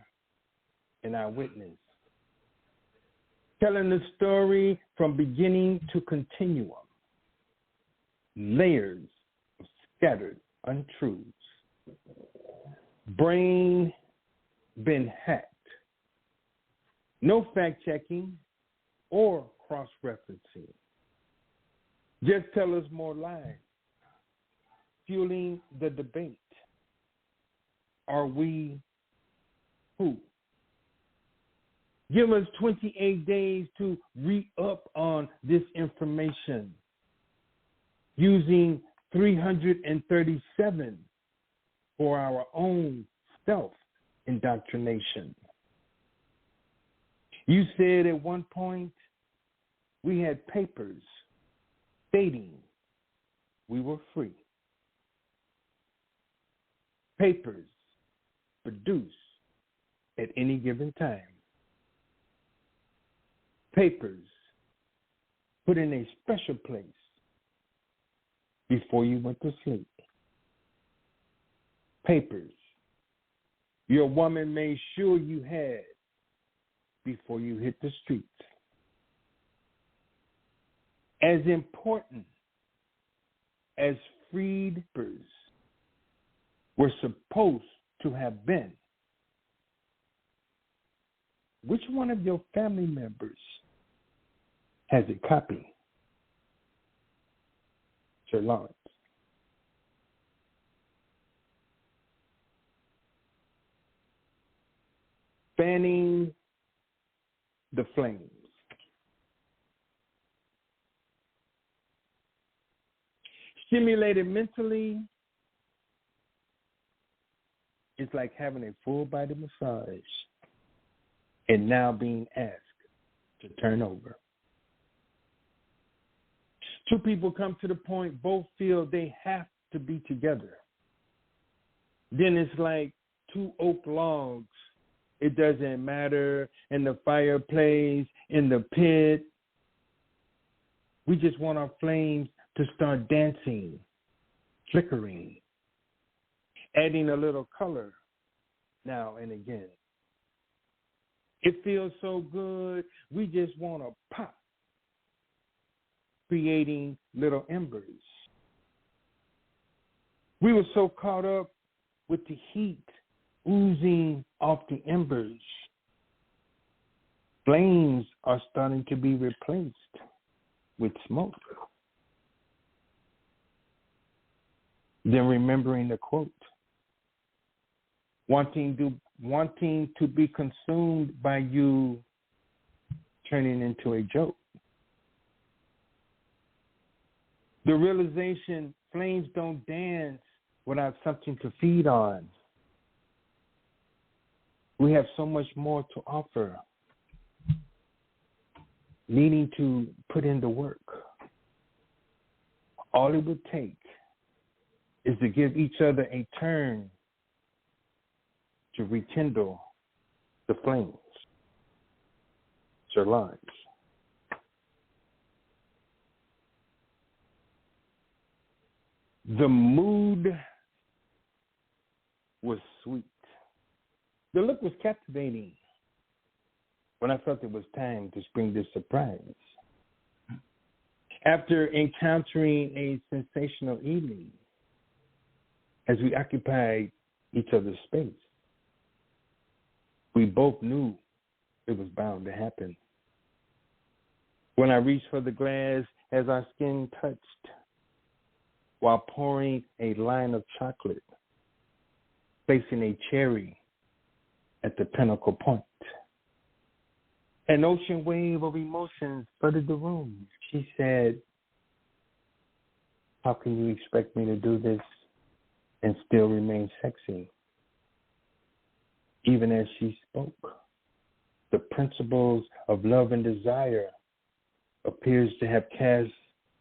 an eyewitness. Telling the story from beginning to continuum. Layers of scattered untruths. Brain been hacked. No fact-checking or cross-referencing. Just tell us more lies. Fueling the debate. Are we who? Give us 28 days to re-up on this information. Using 337 for our own self-indoctrination. You said at one point we had papers stating we were free. Papers produced at any given time. Papers put in a special place before you went to sleep. Papers your woman made sure you had before you hit the streets. As important as freedbirds were supposed to have been, which one of your family members has a copy? Sir Lawrence. Fanning the flames. Stimulated mentally, it's like having a full-body massage and now being asked to turn over. Two people come to the point, both feel they have to be together. Then it's like two oak logs. It doesn't matter in the fireplace, in the pit. We just want our flames to start dancing, flickering, adding a little color now and again. It feels so good, we just want to pop, creating little embers. We were so caught up with the heat oozing off the embers. Flames are starting to be replaced with smoke. Then remembering the quote, wanting to be consumed by you, turning into a joke. The realization flames don't dance without something to feed on. We have so much more to offer, needing to put in the work. All it would take is to give each other a turn to rekindle the flames. Sir Lawrence. The mood was sweet. The look was captivating when I felt it was time to spring this surprise. After encountering a sensational evening, as we occupied each other's space, we both knew it was bound to happen. When I reached for the glass as our skin touched, while pouring a line of chocolate, placing a cherry at the pinnacle point. An ocean wave of emotions flooded the room. She said, "How can you expect me to do this and still remain sexy?" even as she spoke. The principles of love and desire appears to have cast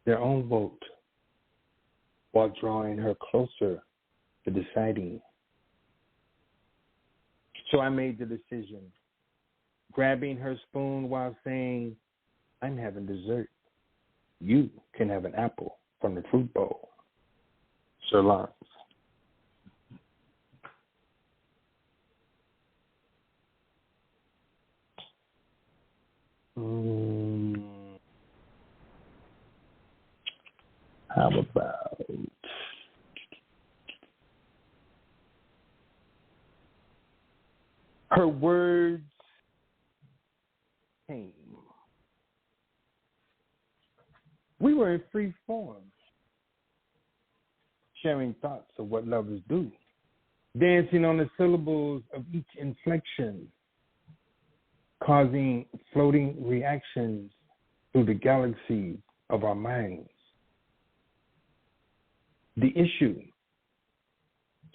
their own vote while drawing her closer to deciding. So I made the decision, grabbing her spoon while saying, I'm having dessert. You can have an apple from the fruit bowl. Sir Lawrence. How about her words came. We were in free form, sharing thoughts of what lovers do, dancing on the syllables of each inflection, causing floating reactions through the galaxies of our minds. The issue,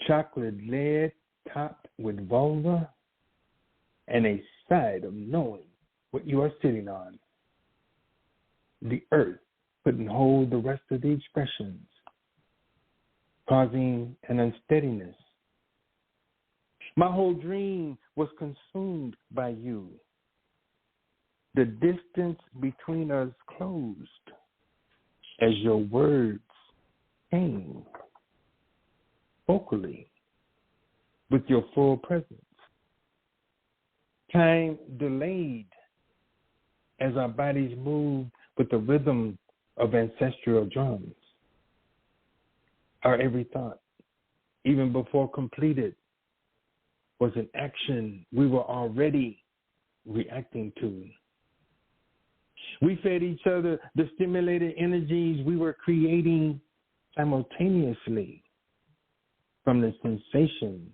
chocolate lead topped with vulva and a side of knowing what you are sitting on. The earth couldn't hold the rest of the expressions, causing an unsteadiness. My whole dream was consumed by you. The distance between us closed as your words came vocally with your full presence. Time delayed as our bodies moved with the rhythm of ancestral drums. Our every thought, even before completed, was an action we were already reacting to. We fed each other the stimulated energies we were creating simultaneously from the sensations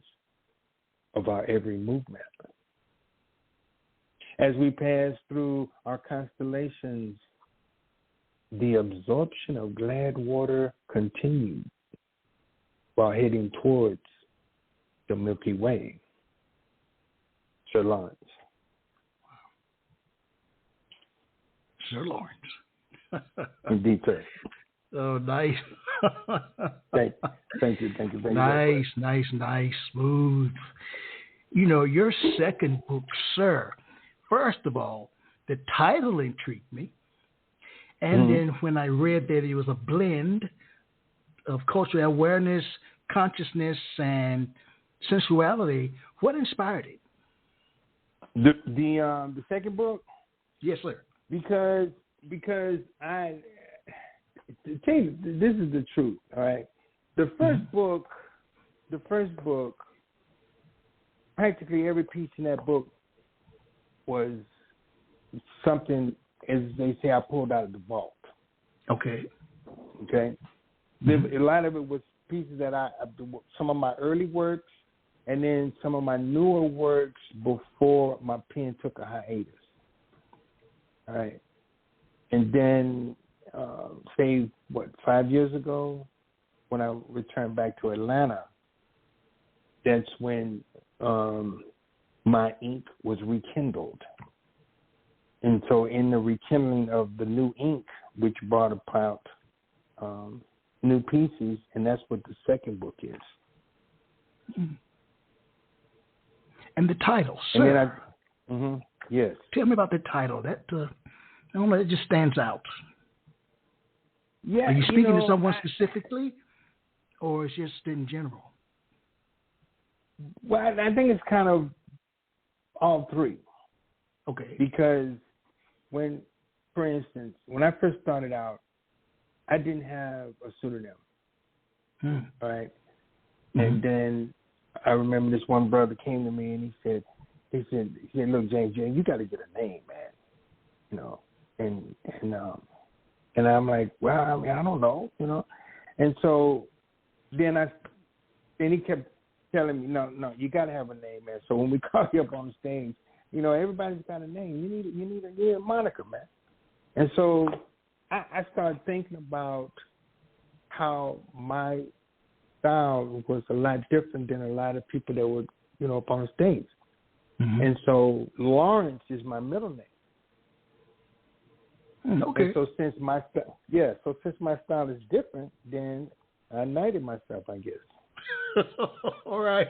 of our every movement. As we passed through our constellations, the absorption of glad water continued while heading towards the Milky Way. Sir Lawrence. Sir Lawrence. Indeed, sir. Oh, nice. Thank you. Nice, smooth. You know, your second book, Sir, first of all, the title intrigued me. And then when I read that it was a blend of cultural awareness, consciousness, and sensuality, what inspired it? The second book? Yes, sir. Because I tell you, this is the truth, all right? The first book, practically every piece in that book was something, as they say, I pulled out of the vault. Okay. A lot of it was pieces that some of my early works, and then some of my newer works before my pen took a hiatus. All right. And then, 5 years ago, when I returned back to Atlanta, that's when my ink was rekindled. And so in the rekindling of the new ink, which brought about new pieces, and that's what the second book is. And the title, Sir. And then yes. Tell me about the title. That I don't know, it just stands out. Yeah. Are you speaking to someone specifically, or it's just in general? Well, I think it's kind of all three. Okay. Because for instance, when I first started out, I didn't have a pseudonym. All right. And then I remember this one brother came to me and he said, look, James, you got to get a name, man. You know, and I'm like, well, I mean, I don't know, you know. And so then he kept telling me, no, you got to have a name, man. So when we call you up on the stage, you know, everybody's got a name. You need a moniker, man. And so I started thinking about how my style was a lot different than a lot of people that were, you know, up on the stage. Mm-hmm. And so Lawrence is my middle name. Okay. And so since my style is different, then I knighted myself, I guess. All right.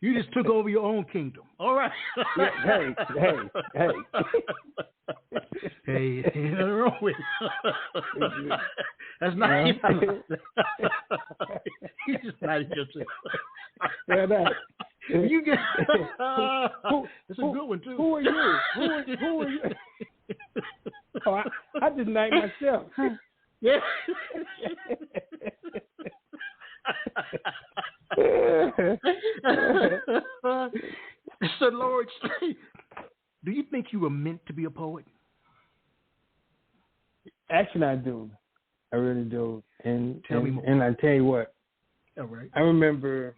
You just took over your own kingdom. All right. Yeah, hey. Hey, ain't nothing wrong with it. That's not you just knighted yourself. Yeah, that. You get that's a good one too. Who are you? Who are you? Oh, I just knight myself. Yeah. So, Lord, do you think you were meant to be a poet? Actually, I do. I really do. And Tell me more. And I tell you what. All right. I remember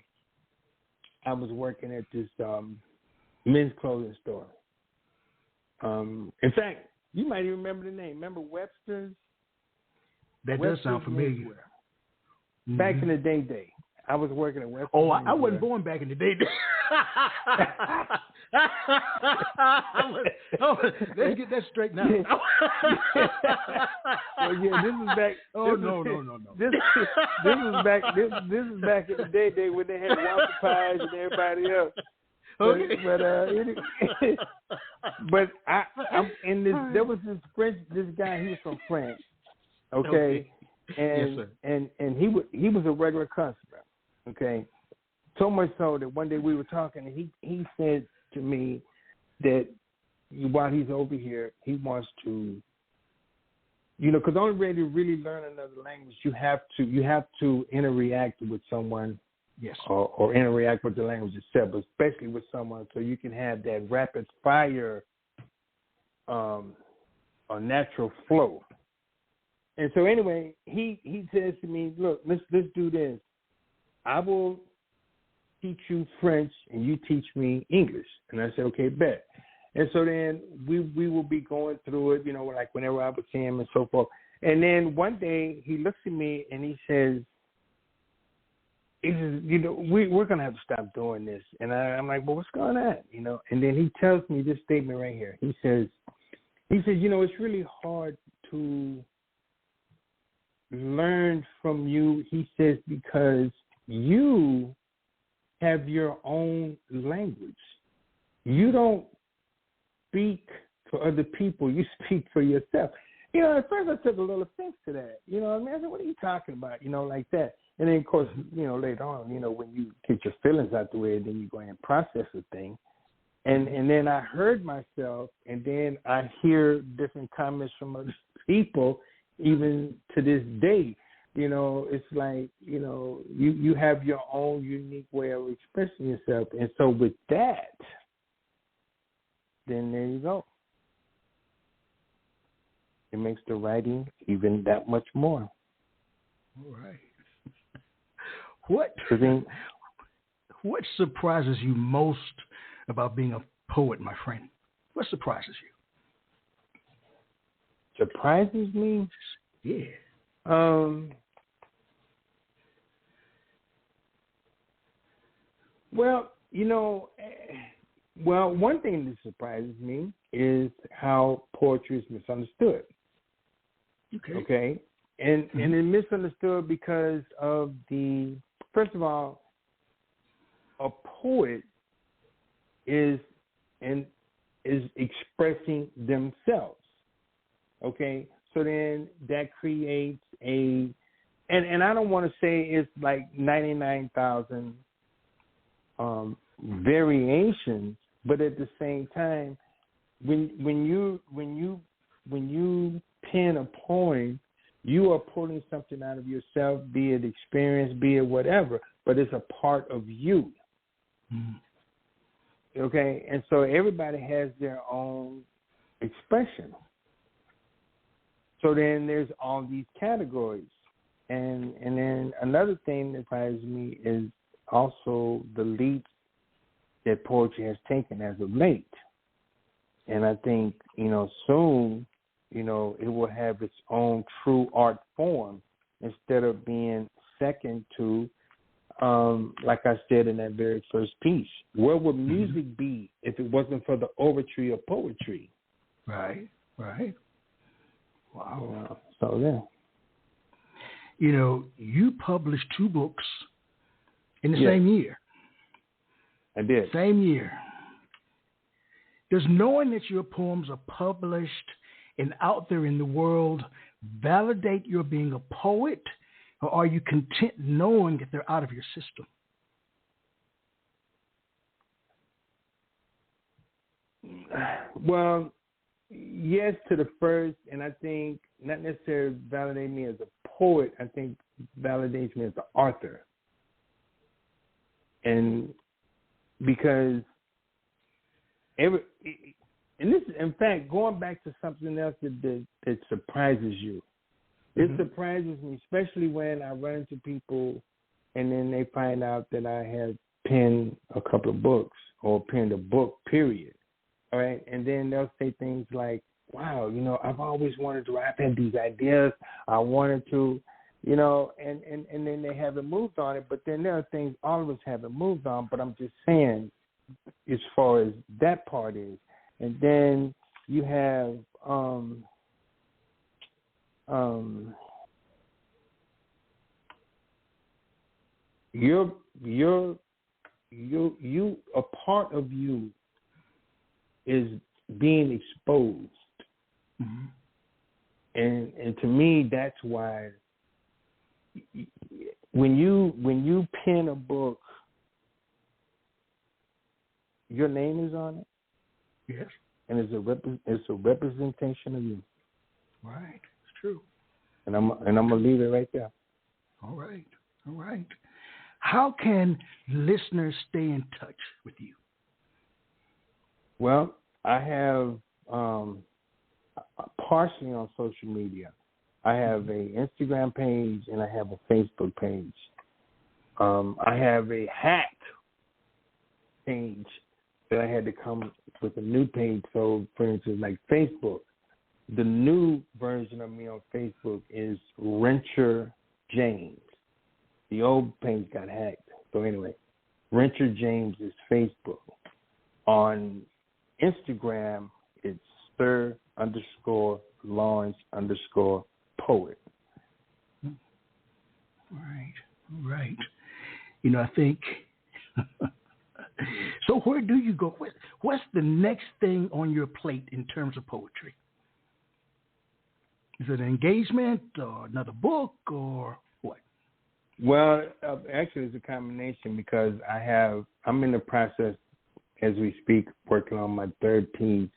I was working at this men's clothing store. In fact, you might even remember the name. Remember Webster's? That does sound familiar. Mm-hmm. Back in the day, I was working at Webster's. Oh, I wasn't born back in the day. Let's get that straight now. Well, yeah, this is back. Oh, no. This is back. This is back in the day when they had Walker Pies and everybody else. Okay. But I'm in this. There was this guy. He was from France. Okay. And yes, sir. And he was a regular customer. Okay. So much so that one day we were talking, and he said to me that while he's over here, he wants to, because the only way to really learn another language, you have to interact with someone, yes, or interact with the language itself, but especially with someone, so you can have that rapid fire, or natural flow. And so anyway, he says to me, look, let's do this. I will teach you French and you teach me English. And I said, okay, bet. And so then we will be going through it, like whenever I would see him and so forth. And then one day he looks at me and he says, we're going to have to stop doing this. And I'm like, well, what's going on? And then he tells me this statement right here. He says, it's really hard to learn from you, he says, because you have your own language. You don't speak for other people. You speak for yourself. At first I took a little offense to that. I said, what are you talking about? Like that. And then, of course, later on, when you get your feelings out the way, then you go ahead and process the thing. And then I heard myself, and then I hear different comments from other people, even to this day. It's like, you have your own unique way of expressing yourself. And so with that, then there you go. It makes the writing even that much more. All right. What surprises you most about being a poet, my friend? What surprises you? Surprises me? Yeah. Well, one thing that surprises me is how poetry is misunderstood. Okay? And it's misunderstood because of first of all, a poet is expressing themselves. Okay? So then that creates and I don't want to say it's like 99,000 variations, but at the same time, when you pen a poem, you are pulling something out of yourself, be it experience, be it whatever, but it's a part of you. Mm-hmm. Okay, and so everybody has their own expression. So then there's all these categories. And then another thing that surprises me is also the leaps that poetry has taken as of late. And I think, soon, it will have its own true art form instead of being second to like I said in that very first piece, where would music be if it wasn't for the overture of poetry? Right. Wow. So, yeah. You know, you published 2 books in the same year. I did. Same year. Does knowing that your poems are published and out there in the world validate your being a poet, or are you content knowing that they're out of your system? Well, yes to the first, and I think not necessarily validate me as a poet. I think validates me as an author. And because and this, in fact, going back to something else that surprises you. It surprises me, especially when I run into people and then they find out that I have penned a couple of books or penned a book, period. All right. And then they'll say things like, wow, you know, I've always wanted to, I've had these ideas, I wanted to, you know, and then they haven't moved on it. But then there are things all of us haven't moved on. But I'm just saying, as far as that part is. And then you have you a part of you is being exposed. And to me, that's why when you pen a book, your name is on it. Yes. And it's a representation of you. Right. It's true. And I'm gonna leave it right there. All right. How can listeners stay in touch with you? Well, I have partially on social media. I have a Instagram page and I have a Facebook page. I have a hacked page that I had to come with a new page. So, for instance, like Facebook, the new version of me on Facebook is Rencher James. The old page got hacked. So anyway, Rencher James is Facebook. On Instagram, it's Sir_Lawrence_poet. Right. You know, I think. So where do you go? What's the next thing on your plate in terms of poetry? Is it an engagement or another book or what? Well, actually, it's a combination because I'm in the process as we speak working on my third piece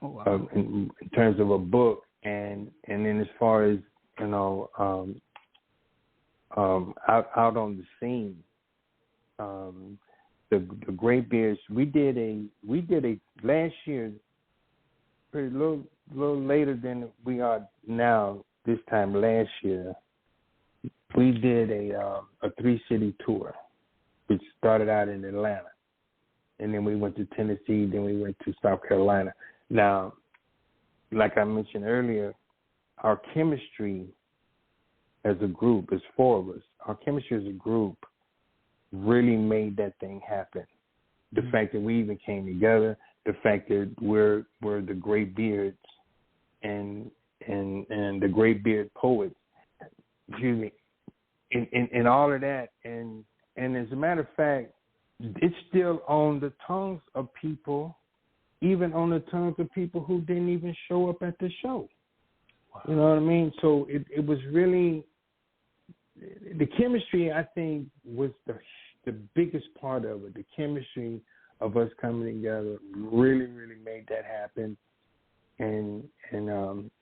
in terms of a book, and then as far as you know, out on the scene, the Graybeards. We did a last year, pretty little later than we are now. This time last year, we did a 3-city tour, which started out in Atlanta, and then we went to Tennessee, then we went to South Carolina. Now, like I mentioned earlier, our chemistry as a group, as 4 of us, our chemistry as a group really made that thing happen. The fact that we even came together, the fact that we're the Graybeards and the Graybeard poets, excuse me, and all of that, and as a matter of fact, it's still on the tongues of people, even on the tongues of people who didn't even show up at the show. Wow. You know what I mean? So it was really, the chemistry, I think, was the biggest part of it. The chemistry of us coming together really, really made that happen. And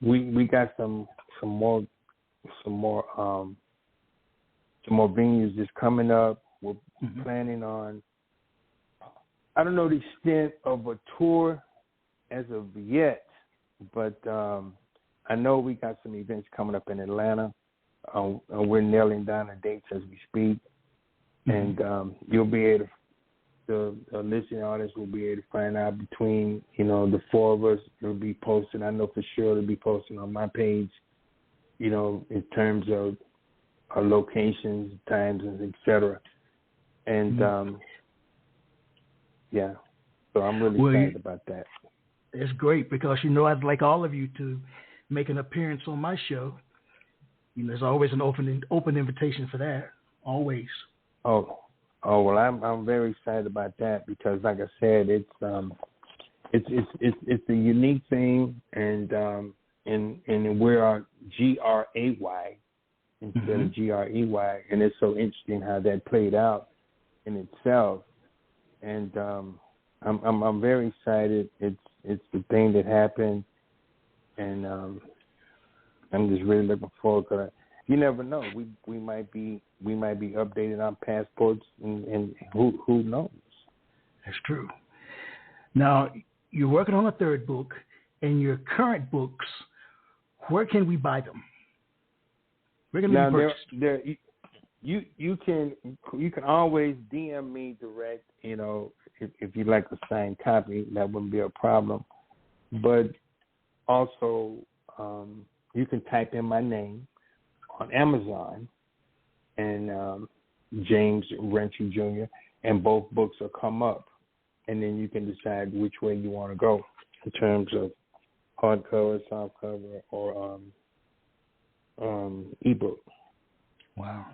we got some more venues just coming up. We're planning on, I don't know the extent of a tour as of yet, but I know we got some events coming up in Atlanta. We're nailing down the dates as we speak. And you'll be able to, the listening audience will be able to find out between, the 4 of us. It'll be posted. I know for sure it'll be posted on my page, in terms of locations, times, and etc. And yeah, so I'm really excited about that. It's great because I'd like all of you to make an appearance on my show. There's always an open invitation for that. Always. Oh well, I'm very excited about that because, like I said, it's a unique thing, and we are GRAY instead of GREY, and it's so interesting how that played out in itself. And I'm very excited. It's the thing that happened, and I'm just really looking forward to it. You never know. We might be updating our passports, and who knows? That's true. Now you're working on a third book, and your current books. Where can we buy them? Where can we purchase? You can always DM me direct. If you'd like a signed copy, that wouldn't be a problem. But also, you can type in my name on Amazon and James Rencher Jr., and both books will come up. And then you can decide which way you want to go in terms of hardcover, softcover, or ebook. Wow.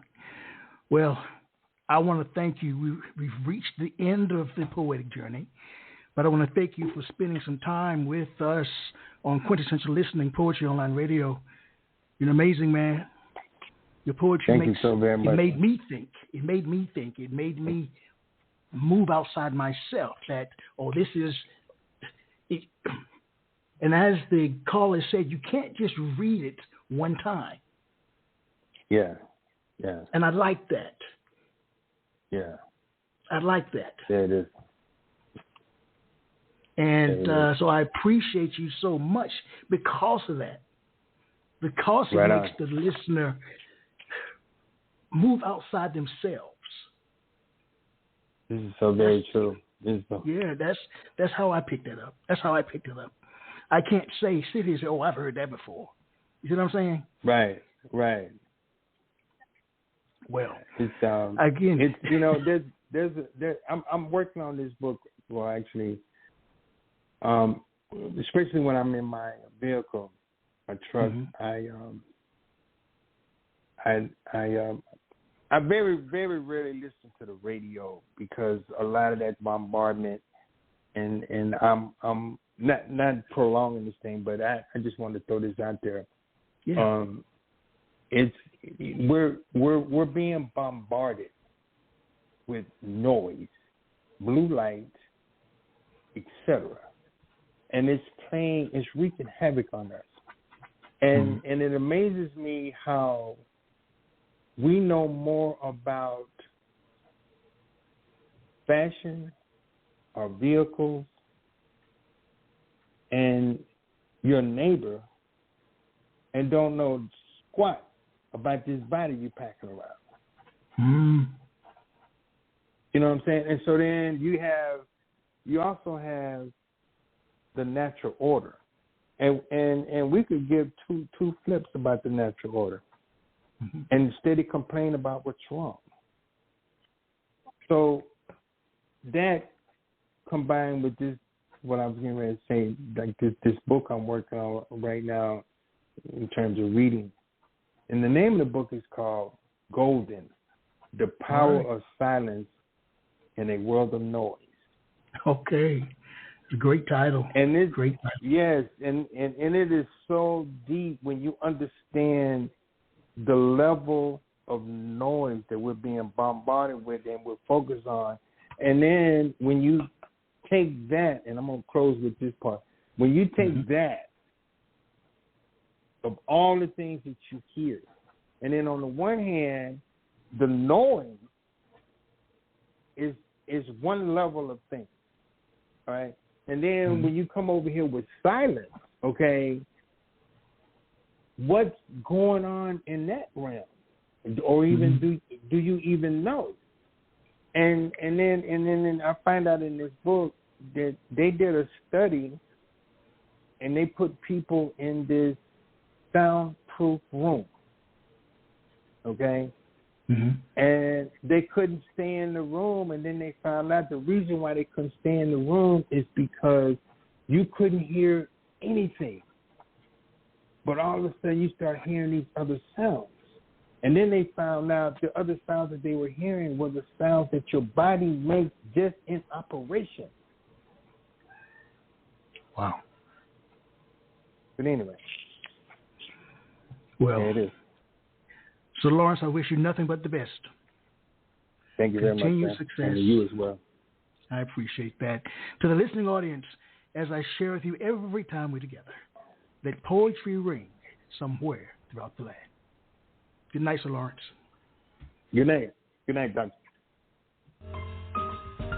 Well, I want to thank you. We've reached the end of the poetic journey, but I want to thank you for spending some time with us on Quintessential Listening Poetry Online Radio. You're an amazing man. Your poetry Thank you so very much. It made me think. It made me move outside myself. This is it. And as the caller said, you can't just read it one time. Yeah. And I like that. Yeah. I like that. Yeah, it is. And so I appreciate you so much because of that. Because it makes the listener move outside themselves. This is so very true. Yeah, that's how I picked it up. I can't sit here and say, "Oh, I've heard that before." You see what I'm saying? Right. Well, it's again, it's I'm working on this book. Well, actually, especially when I'm in my vehicle, my truck, I very, very rarely listen to the radio because a lot of that bombardment, and I'm not prolonging this thing, but I just wanted to throw this out there. Yeah. We're being bombarded with noise, blue light, etc., and it's wreaking havoc on us. And it amazes me how we know more about fashion, our vehicles, and your neighbor, and don't know squat about this body you're packing around. You know what I'm saying? And so then you also have the natural order. And we could give two flips about the natural order and instead complain about what's wrong. So that combined with this, what I was getting ready to say, like this book I'm working on right now in terms of reading. And the name of the book is called Golden, The Power of Silence in a World of Noise. Okay. It's a great title. And it's great title. Yes, and it is so deep when you understand the level of noise that we're being bombarded with and we're focused on. And then when you take that, and I'm going to close with this part, when you take that, of all the things that you hear, and then on the one hand, the noise is one level of things, right? And then when you come over here with silence, okay, what's going on in that realm? Or even do you even know? And then I find out in this book that they did a study and they put people in this soundproof room. okay? Mm-hmm. And they couldn't stay in the room, and then they found out the reason why they couldn't stay in the room is because you couldn't hear anything. But all of a sudden you start hearing these other sounds. And then they found out the other sounds that they were hearing were the sounds that your body makes just in operation. Wow. But anyway. Well, there it is. So, Lawrence, I wish you nothing but the best. Thank you very much. Continued success. And to you as well. I appreciate that. To the listening audience, as I share with you every time we're together, that poetry rings somewhere throughout the land. Good night, Sir Lawrence. Good night. Good night, Doctor.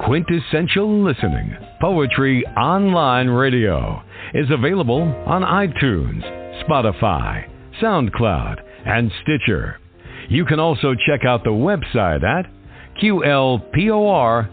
Quintessential Listening, Poetry Online Radio, is available on iTunes, Spotify, SoundCloud, and Stitcher. You can also check out the website at QLPOR.com.